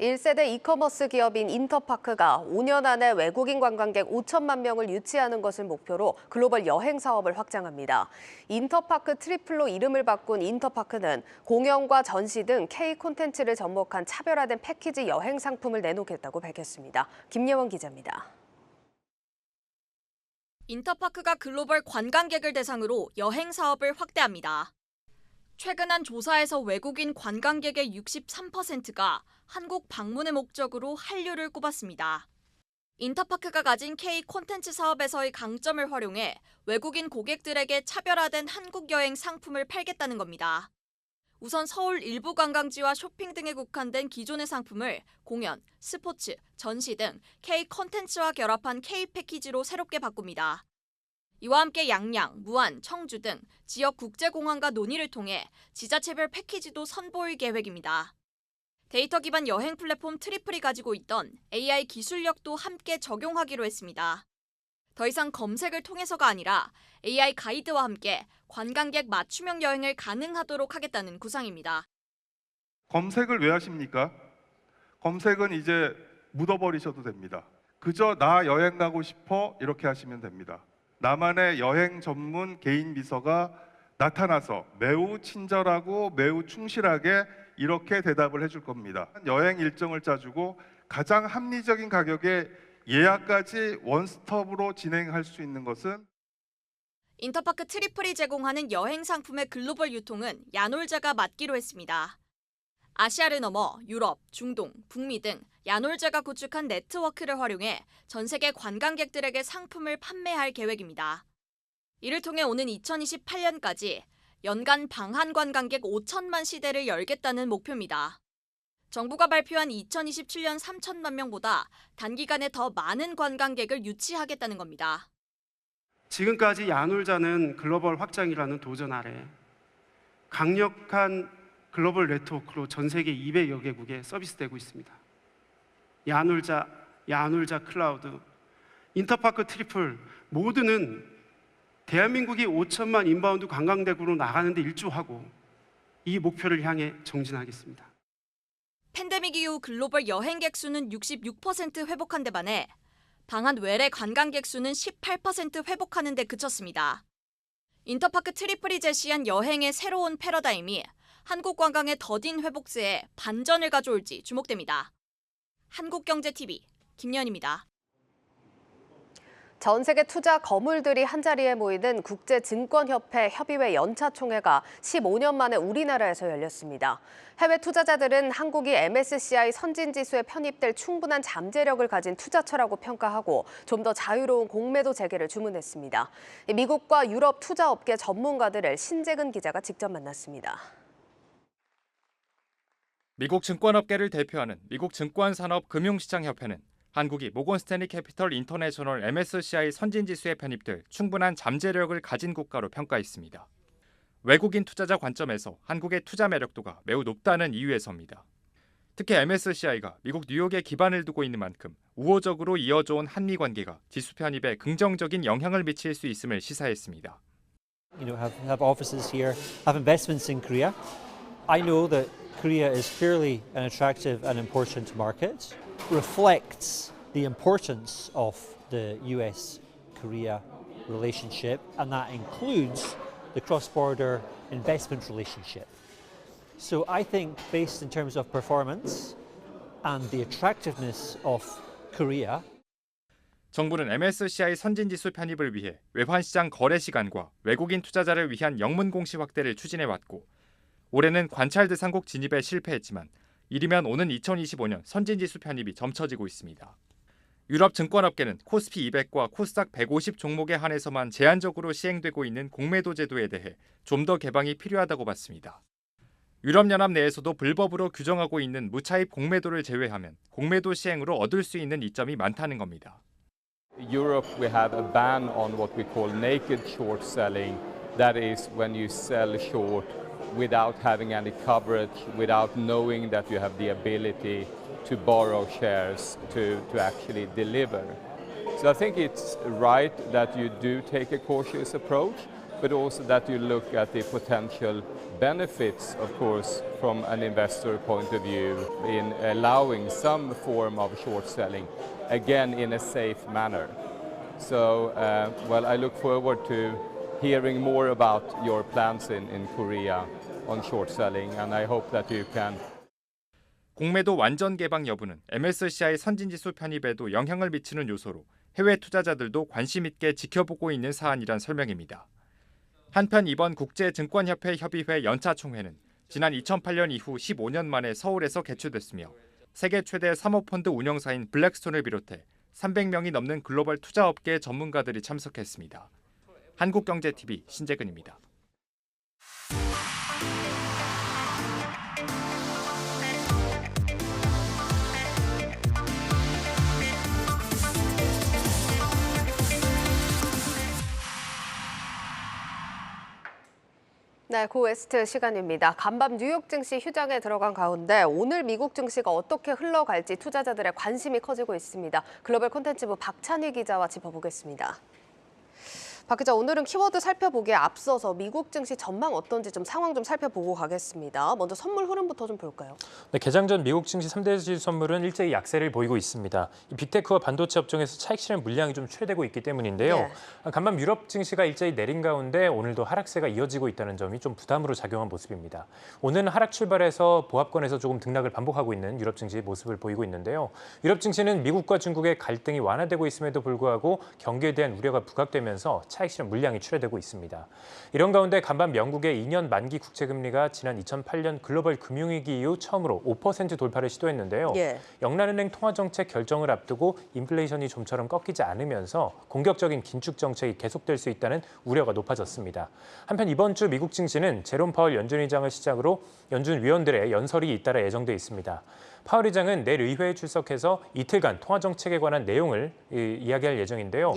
1세대 이커머스 기업인 인터파크가 5년 안에 외국인 관광객 5천만 명을 유치하는 것을 목표로 글로벌 여행 사업을 확장합니다. 인터파크 트리플로 이름을 바꾼 인터파크는 공연과 전시 등 K 콘텐츠를 접목한 차별화된 패키지 여행 상품을 내놓겠다고 밝혔습니다. 김예원 기자입니다. 인터파크가 글로벌 관광객을 대상으로 여행 사업을 확대합니다. 최근 한 조사에서 외국인 관광객의 63%가 한국 방문의 목적으로 한류를 꼽았습니다. 인터파크가 가진 K 콘텐츠 사업에서의 강점을 활용해 외국인 고객들에게 차별화된 한국 여행 상품을 팔겠다는 겁니다. 우선 서울 일부 관광지와 쇼핑 등에 국한된 기존의 상품을 공연, 스포츠, 전시 등 K 콘텐츠와 결합한 K 패키지로 새롭게 바꿉니다. 이와 함께 양양, 무안, 청주 등 지역 국제공항과 논의를 통해 지자체별 패키지도 선보일 계획입니다. 데이터 기반 여행 플랫폼 트리플이 가지고 있던 AI 기술력도 함께 적용하기로 했습니다. 더 이상 검색을 통해서가 아니라 AI 가이드와 함께 관광객 맞춤형 여행을 가능하도록 하겠다는 구상입니다. 검색을 왜 하십니까? 검색은 이제 묻어버리셔도 됩니다. 그저 나 여행 가고 싶어 이렇게 하시면 됩니다. 나만의 여행 전문 개인 비서가 나타나서 매우 친절하고 매우 충실하게 이렇게 대답을 해줄 겁니다. 여행 일정을 짜주고 가장 합리적인 가격에 예약까지 원스톱으로 진행할 수 있는 것은 인터파크 트리플이 제공하는 여행 상품의 글로벌 유통은 야놀자가 맡기로 했습니다. 아시아를 넘어 유럽, 중동, 북미 등 야놀자가 구축한 네트워크를 활용해 전 세계 관광객들에게 상품을 판매할 계획입니다. 이를 통해 오는 2028년까지 연간 방한 관광객 5천만 시대를 열겠다는 목표입니다. 정부가 발표한 2027년 3천만 명보다 단기간에 더 많은 관광객을 유치하겠다는 겁니다. 지금까지 야놀자는 글로벌 확장이라는 도전 아래 강력한 글로벌 네트워크로 전 세계 200여 개국에 서비스되고 있습니다. 야놀자 클라우드, 인터파크 트리플 모두는 대한민국이 5천만 인바운드 관광객으로 나가는 데 일조하고 이 목표를 향해 정진하겠습니다. 팬데믹 이후 글로벌 여행객 수는 66% 회복한 데 반해 방한 외래 관광객 수는 18% 회복하는 데 그쳤습니다. 인터파크 트리플이 제시한 여행의 새로운 패러다임이 한국 관광의 더딘 회복세에 반전을 가져올지 주목됩니다. 한국경제TV 김연입니다. 전 세계 투자 거물들이 한자리에 모이는 국제증권협회 협의회 연차총회가 15년 만에 우리나라에서 열렸습니다. 해외 투자자들은 한국이 MSCI 선진지수에 편입될 충분한 잠재력을 가진 투자처라고 평가하고 좀 더 자유로운 공매도 재개를 주문했습니다. 미국과 유럽 투자업계 전문가들을 신재근 기자가 직접 만났습니다. 미국 증권업계를 대표하는 미국 증권산업금융시장협회는 한국이 모건스탠리 캐피털 인터내셔널 MSCI 선진지수에 편입될 충분한 잠재력을 가진 국가로 평가했습니다. 외국인 투자자 관점에서 한국의 투자 매력도가 매우 높다는 이유에서입니다. 특히 MSCI가 미국 뉴욕에 기반을 두고 있는 만큼 우호적으로 이어져온 한미 관계가 지수 편입에 긍정적인 영향을 미칠 수 있음을 시사했습니다. Have offices here, have investments in Korea. I know that Korea is clearly an attractive and important market. Reflects the importance of the US-Korea relationship, and that includes the cross-border investment relationship. So I think based in terms of performance and the attractiveness of Korea, 정부는 MSCI 선진지수 편입을 위해 외환시장 거래 시간과 외국인 투자자를 위한 영문 공시 확대를 추진해왔고 올해는 관찰 대상국 진입에 실패했지만 이르면 오는 2025년 선진지수 편입이 점쳐지고 있습니다. 유럽 증권업계는 코스피 200과 코스닥 150 종목에 한해서만 제한적으로 시행되고 있는 공매도 제도에 대해 좀 더 개방이 필요하다고 봤습니다. 유럽연합 내에서도 불법으로 규정하고 있는 무차입 공매도를 제외하면 공매도 시행으로 얻을 수 있는 이점이 많다는 겁니다. Europe, we have a ban on what we call naked short selling. That is when you sell short without having any coverage, without knowing that you have the ability to borrow shares to actually deliver. So I think it's right that you do take a cautious approach. but also that you look at the potential benefits, of course, from an investor point of view in allowing some form of short selling, again in a safe manner. So, well, I look forward to hearing more about your plans in Korea on short selling, and I hope that you can. 공매도 완전 개방 여부는 MSCI 선진지수 편입에도 영향을 미치는 요소로 해외 투자자들도 관심 있게 지켜보고 있는 사안이란 설명입니다. 한편 이번 국제증권협회 협의회 연차 총회는 지난 2008년 이후 15년 만에 서울에서 개최됐으며 세계 최대 사모펀드 운영사인 블랙스톤을 비롯해 300명이 넘는 글로벌 투자업계 전문가들이 참석했습니다. 한국경제TV 신재근입니다. 네, 고웨스트 시간입니다. 간밤 뉴욕 증시 휴장에 들어간 가운데 오늘 미국 증시가 어떻게 흘러갈지 투자자들의 관심이 커지고 있습니다. 글로벌 콘텐츠부 박찬희 기자와 짚어보겠습니다. 박 기자, 오늘은 키워드 살펴보기에 앞서서 미국 증시 전망 어떤지 좀 상황 좀 살펴보고 가겠습니다. 먼저 선물 흐름부터 좀 볼까요? 네, 개장 전 미국 증시 3대 지수 선물은 일제히 약세를 보이고 있습니다. 이 빅테크와 반도체 업종에서 차익 실현 물량이 좀 최대고 있기 때문인데요. 네. 간밤 유럽 증시가 일제히 내린 가운데 오늘도 하락세가 이어지고 있다는 점이 좀 부담으로 작용한 모습입니다. 오늘은 하락 출발해서 보합권에서 조금 등락을 반복하고 있는 유럽 증시의 모습을 보이고 있는데요. 유럽 증시는 미국과 중국의 갈등이 완화되고 있음에도 불구하고 경기에 대한 우려가 부각되면서 차익 실현 물량이 출회되고 있습니다. 이런 가운데 간밤 영국의 2년 만기 국채금리가 지난 2008년 글로벌 금융위기 이후 처음으로 5% 돌파를 시도했는데요. 영란은행 통화정책 결정을 앞두고 인플레이션이 좀처럼 꺾이지 않으면서 공격적인 긴축 정책이 계속될 수 있다는 우려가 높아졌습니다. 한편 이번 주 미국 증시는 제롬 파월 연준 의장을 시작으로 연준 위원들의 연설이 잇따라 예정돼 있습니다. 파월 의장은 내일 의회에 출석해서 이틀간 통화정책에 관한 내용을 이야기할 예정인데요.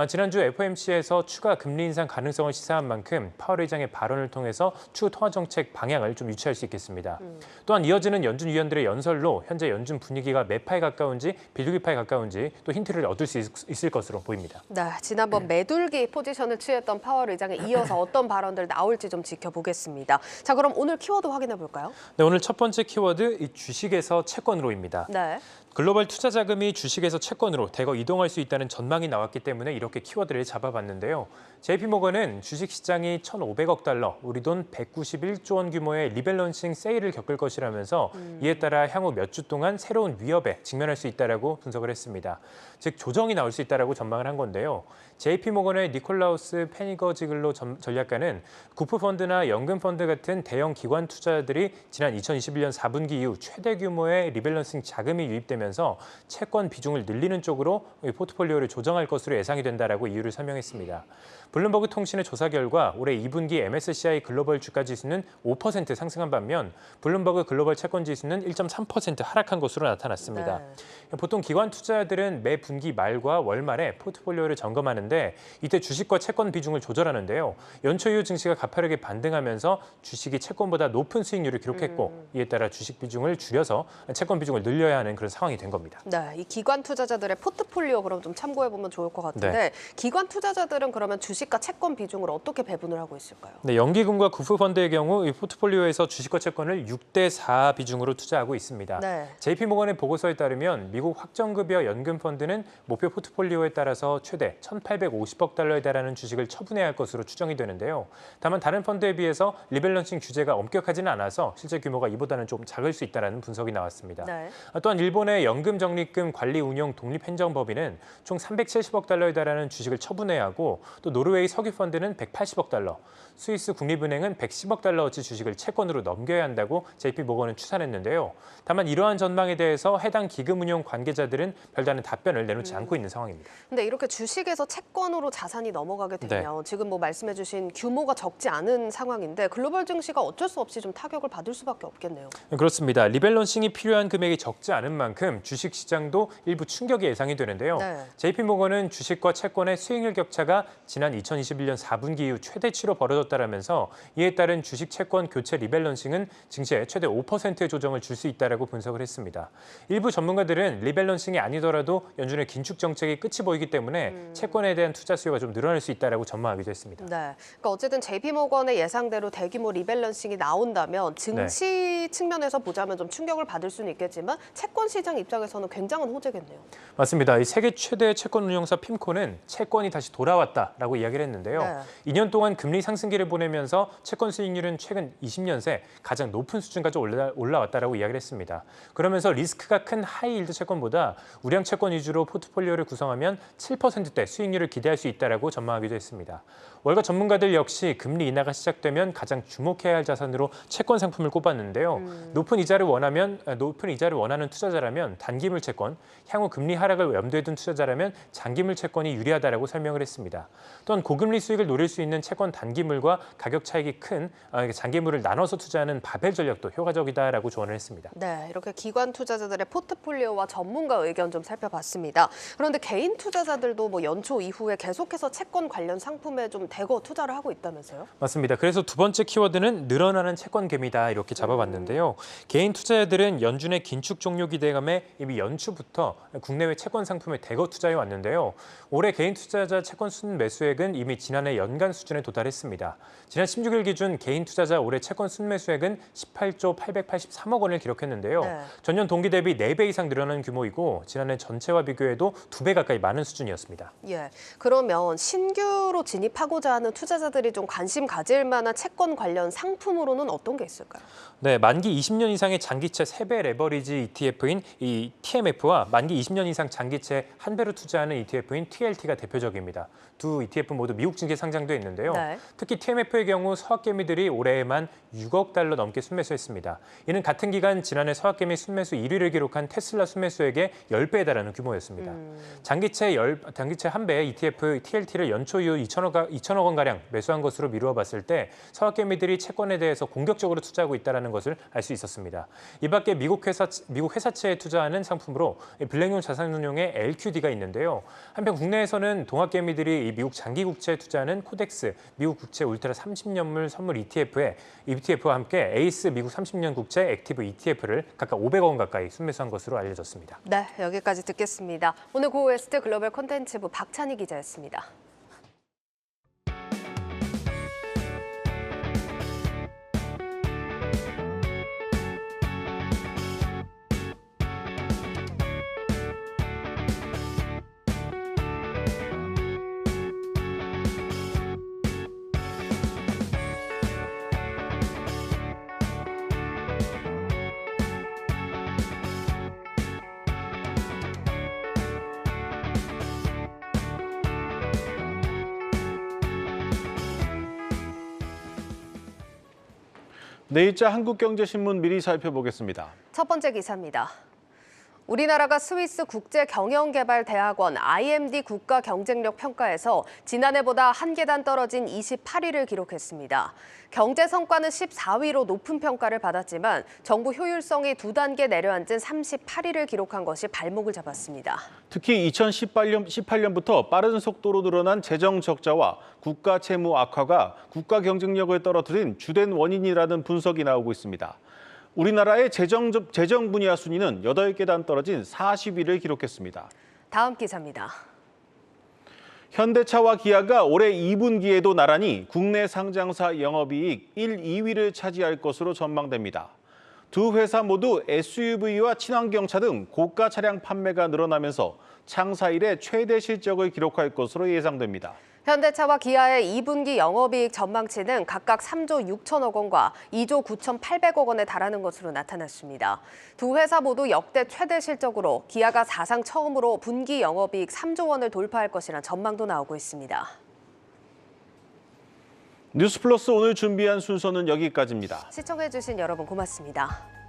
지난주 FOMC에서 추가 금리 인상 가능성을 시사한 만큼 파월 의장의 발언을 통해서 추후 통화정책 방향을 좀 유추할 수 있겠습니다. 또한 이어지는 연준 위원들의 연설로 현재 연준 분위기가 매파에 가까운지 비둘기파에 가까운지 또 힌트를 얻을 수 있을 것으로 보입니다. 네, 지난번 매둘기 포지션을 취했던 파월 의장에 이어서 어떤 발언들 나올지 좀 지켜보겠습니다. 자, 그럼 오늘 키워드 확인해 볼까요? 네, 오늘 첫 번째 키워드 이 주식에서 채권으로입니다. 네. 글로벌 투자 자금이 주식에서 채권으로 대거 이동할 수 있다는 전망이 나왔기 때문에 이렇게 키워드를 잡아봤는데요. JP모건은 주식시장이 1,500억 달러, 우리 돈 191조 원 규모의 리밸런싱 세일을 겪을 것이라면서 이에 따라 향후 몇 주 동안 새로운 위협에 직면할 수 있다라고 분석을 했습니다. 즉 조정이 나올 수 있다라고 전망을 한 건데요. JP모건의 니콜라우스 페니거지글로 전략가는 구프펀드나 연금펀드 같은 대형 기관 투자자들이 지난 2021년 4분기 이후 최대 규모의 리밸런싱 자금이 유입되면서 채권 비중을 늘리는 쪽으로 포트폴리오를 조정할 것으로 예상이 된다라고 이유를 설명했습니다. 블룸버그 통신의 조사 결과 올해 2분기 MSCI 글로벌 주가 지수는 5% 상승한 반면 블룸버그 글로벌 채권 지수는 1.3% 하락한 것으로 나타났습니다. 네. 보통 기관 투자자들은 매 분기 말과 월 말에 포트폴리오를 점검하는데 이때 주식과 채권 비중을 조절하는데요. 연초 이후 증시가 가파르게 반등하면서 주식이 채권보다 높은 수익률을 기록했고 이에 따라 주식 비중을 줄여서 채권 비중을 늘려야 하는 그런 상황이 된 겁니다. 네, 이 기관 투자자들의 포트폴리오 그럼 좀 참고해 보면 좋을 것 같은데 네. 기관 투자자들은 그러면 주식과 채권 비중을 어떻게 배분을 하고 있을까요? 네, 연기금과 구프펀드의 경우 이 포트폴리오에서 주식과 채권을 6대4 비중으로 투자하고 있습니다. 네. JP모건의 보고서에 따르면 미국 확정급여 연금펀드는 목표 포트폴리오에 따라서 최대 1,850억 달러에 달하는 주식을 처분해야 할 것으로 추정이 되는데요. 다만 다른 펀드에 비해서 리밸런싱 규제가 엄격하지는 않아서 실제 규모가 이보다는 좀 작을 수 있다는 분석이 나왔습니다. 네. 또한 일본의 연금적립금 관리운용 독립행정법인은 총 370억 달러에 달하는 주식을 처분해야 하고 또 노르웨이 석유펀드는 180억 달러, 스위스 국립은행은 110억 달러어치 주식을 채권으로 넘겨야 한다고 JP모건은 추산했는데요. 다만 이러한 전망에 대해서 해당 기금운용 관계자들은 별다른 답변을 내놓지 않고 있는 상황입니다. 근데 이렇게 주식에서 채권으로 자산이 넘어가게 되면 지금 뭐 말씀해 주신 규모가 적지 않은 상황인데 글로벌 증시가 어쩔 수 없이 좀 타격을 받을 수밖에 없겠네요. 그렇습니다. 리밸런싱이 필요한 금액이 적지 않은 만큼 주식시장도 일부 충격이 예상이 되는데요. JP모건은 주식과 채권의 수익률 격차가 지난 2021년 4분기 이후 최대치로 벌어졌다라면서 이에 따른 주식 채권 교체 리밸런싱은 증시에 최대 5%의 조정을 줄 수 있다라고 분석을 했습니다. 일부 전문가들은 리밸런싱이 아니더라도 연준의 긴축 정책이 끝이 보이기 때문에 채권에 대한 투자 수요가 좀 늘어날 수 있다라고 전망하기도 했습니다. 네, 그러니까 어쨌든 JP모건의 예상대로 대규모 리밸런싱이 나온다면 증시 측면에서 보자면 좀 충격을 받을 수는 있겠지만 채권 시장 입장에서는 굉장한 호재겠네요. 맞습니다. 이 세계 최대 채권 운용사 PIMCO는 채권이 다시 돌아왔다라고 이야기를 했는데요. 2년 동안 금리 상승기를 보내면서 채권 수익률은 최근 20년 새 가장 높은 수준까지 올라왔다라고 이야기를 했습니다. 그러면서 리스크가 큰 하이힐드 채권보다 우량 채권 위주로 포트폴리오를 구성하면 7%대 수익률을 기대할 수 있다라고 전망하기도 했습니다. 월가 전문가들 역시 금리 인하가 시작되면 가장 주목해야 할 자산으로 채권 상품을 꼽았는데요. 높은 이자를 원하는 투자자라면 단기물 채권, 향후 금리 하락을 염두에 둔 투자자라면 장기물 채권이 유리하다라고 설명을 했습니다. 또한 고금리 수익을 노릴 수 있는 채권 단기물과 가격 차익이 큰 장기물을 나눠서 투자하는 바벨 전략도 효과적이다라고 조언을 했습니다. 네, 이렇게 기관 투자자들의 포트폴리오와 전문가 의견 좀 살펴봤습니다. 그런데 개인 투자자들도 뭐 연초 이후에 계속해서 채권 관련 상품에 좀 대거 투자를 하고 있다면서요? 맞습니다. 그래서 두 번째 키워드는 늘어나는 채권 개미다 이렇게 잡아봤는데요. 개인 투자자들은 연준의 긴축 종료 기대감에 이미 연초부터 국내외 채권 상품에 대거 투자해 왔는데요. 올해 개인 투자자 채권 순매수액은 이미 지난해 연간 수준에 도달했습니다. 지난 16일 기준 개인 투자자 올해 채권 순매수액은 18조 883억 원을 기록했는데요. 전년 동기 대비 4배 이상 늘어난 규모이고 지난해 전체와 비교해도 2배 가까이 많은 수준이었습니다. 예, 그러면 신규로 진입하고자 하는 투자자들이 좀 관심 가질 만한 채권 관련 상품으로는 어떤 게 있을까요? 네, 만기 20년 이상의 장기채 3배 레버리지 ETF인 이 TMF와 만기 20년 이상 장기채 1배로 투자하는 ETF인 TLT가 대표적입니다. 두 ETF 모두 미국 증시에 상장돼 있는데요. 특히 TMF의 경우 서학개미들이 올해에만 6억 달러 넘게 순매수했습니다. 이는 같은 기간 지난해 서학개미 순매수 1위를 기록한 테슬라 순매수액의 10배에 달하는 규모였습니다. 장기채 1배 ETF TLT를 연초 이후 2천억 원가량 매수한 것으로 미루어 봤을 때 서학개미들이 채권에 대해서 공격적으로 투자하고 있다는 것을 알 수 있었습니다. 이 밖에 미국 회사채에 투자하는 상품으로 블랙용 자산운용의 LQD가 있는데요. 한편 국내에서는 동학개미들이 이 미국 장기국채에 투자하는 코덱스 미국 국채 울트라 30년물 선물 ETF와 함께 에이스 미국 30년 국채 액티브 ETF를 각각 500억 원 가까이 순매수한 것으로 알려졌습니다. 네, 여기까지 듣겠습니다. 오늘 고웨스트 글로벌 콘텐츠부 박찬희 기자였습니다. 내일자 한국경제신문 미리 살펴보겠습니다. 첫 번째 기사입니다. 우리나라가 스위스 국제경영개발대학원 IMD 국가경쟁력 평가에서 지난해보다 한 계단 떨어진 28위를 기록했습니다. 경제 성과는 14위로 높은 평가를 받았지만 정부 효율성이 2단계 내려앉은 38위를 기록한 것이 발목을 잡았습니다. 특히 2018년부터 빠른 속도로 늘어난 재정 적자와 국가 채무 악화가 국가 경쟁력을 떨어뜨린 주된 원인이라는 분석이 나오고 있습니다. 우리나라의 재정 분야 순위는 8계단 떨어진 40위를 기록했습니다. 다음 기사입니다. 현대차와 기아가 올해 2분기에도 나란히 국내 상장사 영업이익 1, 2위를 차지할 것으로 전망됩니다. 두 회사 모두 SUV와 친환경차 등 고가 차량 판매가 늘어나면서 창사 이래 최대 실적을 기록할 것으로 예상됩니다. 현대차와 기아의 2분기 영업이익 전망치는 각각 3조 6천억 원과 2조 9,800억 원에 달하는 것으로 나타났습니다. 두 회사 모두 역대 최대 실적으로 기아가 사상 처음으로 분기 영업이익 3조 원을 돌파할 것이란 전망도 나오고 있습니다. 뉴스플러스 오늘 준비한 순서는 여기까지입니다. 시청해주신 여러분 고맙습니다.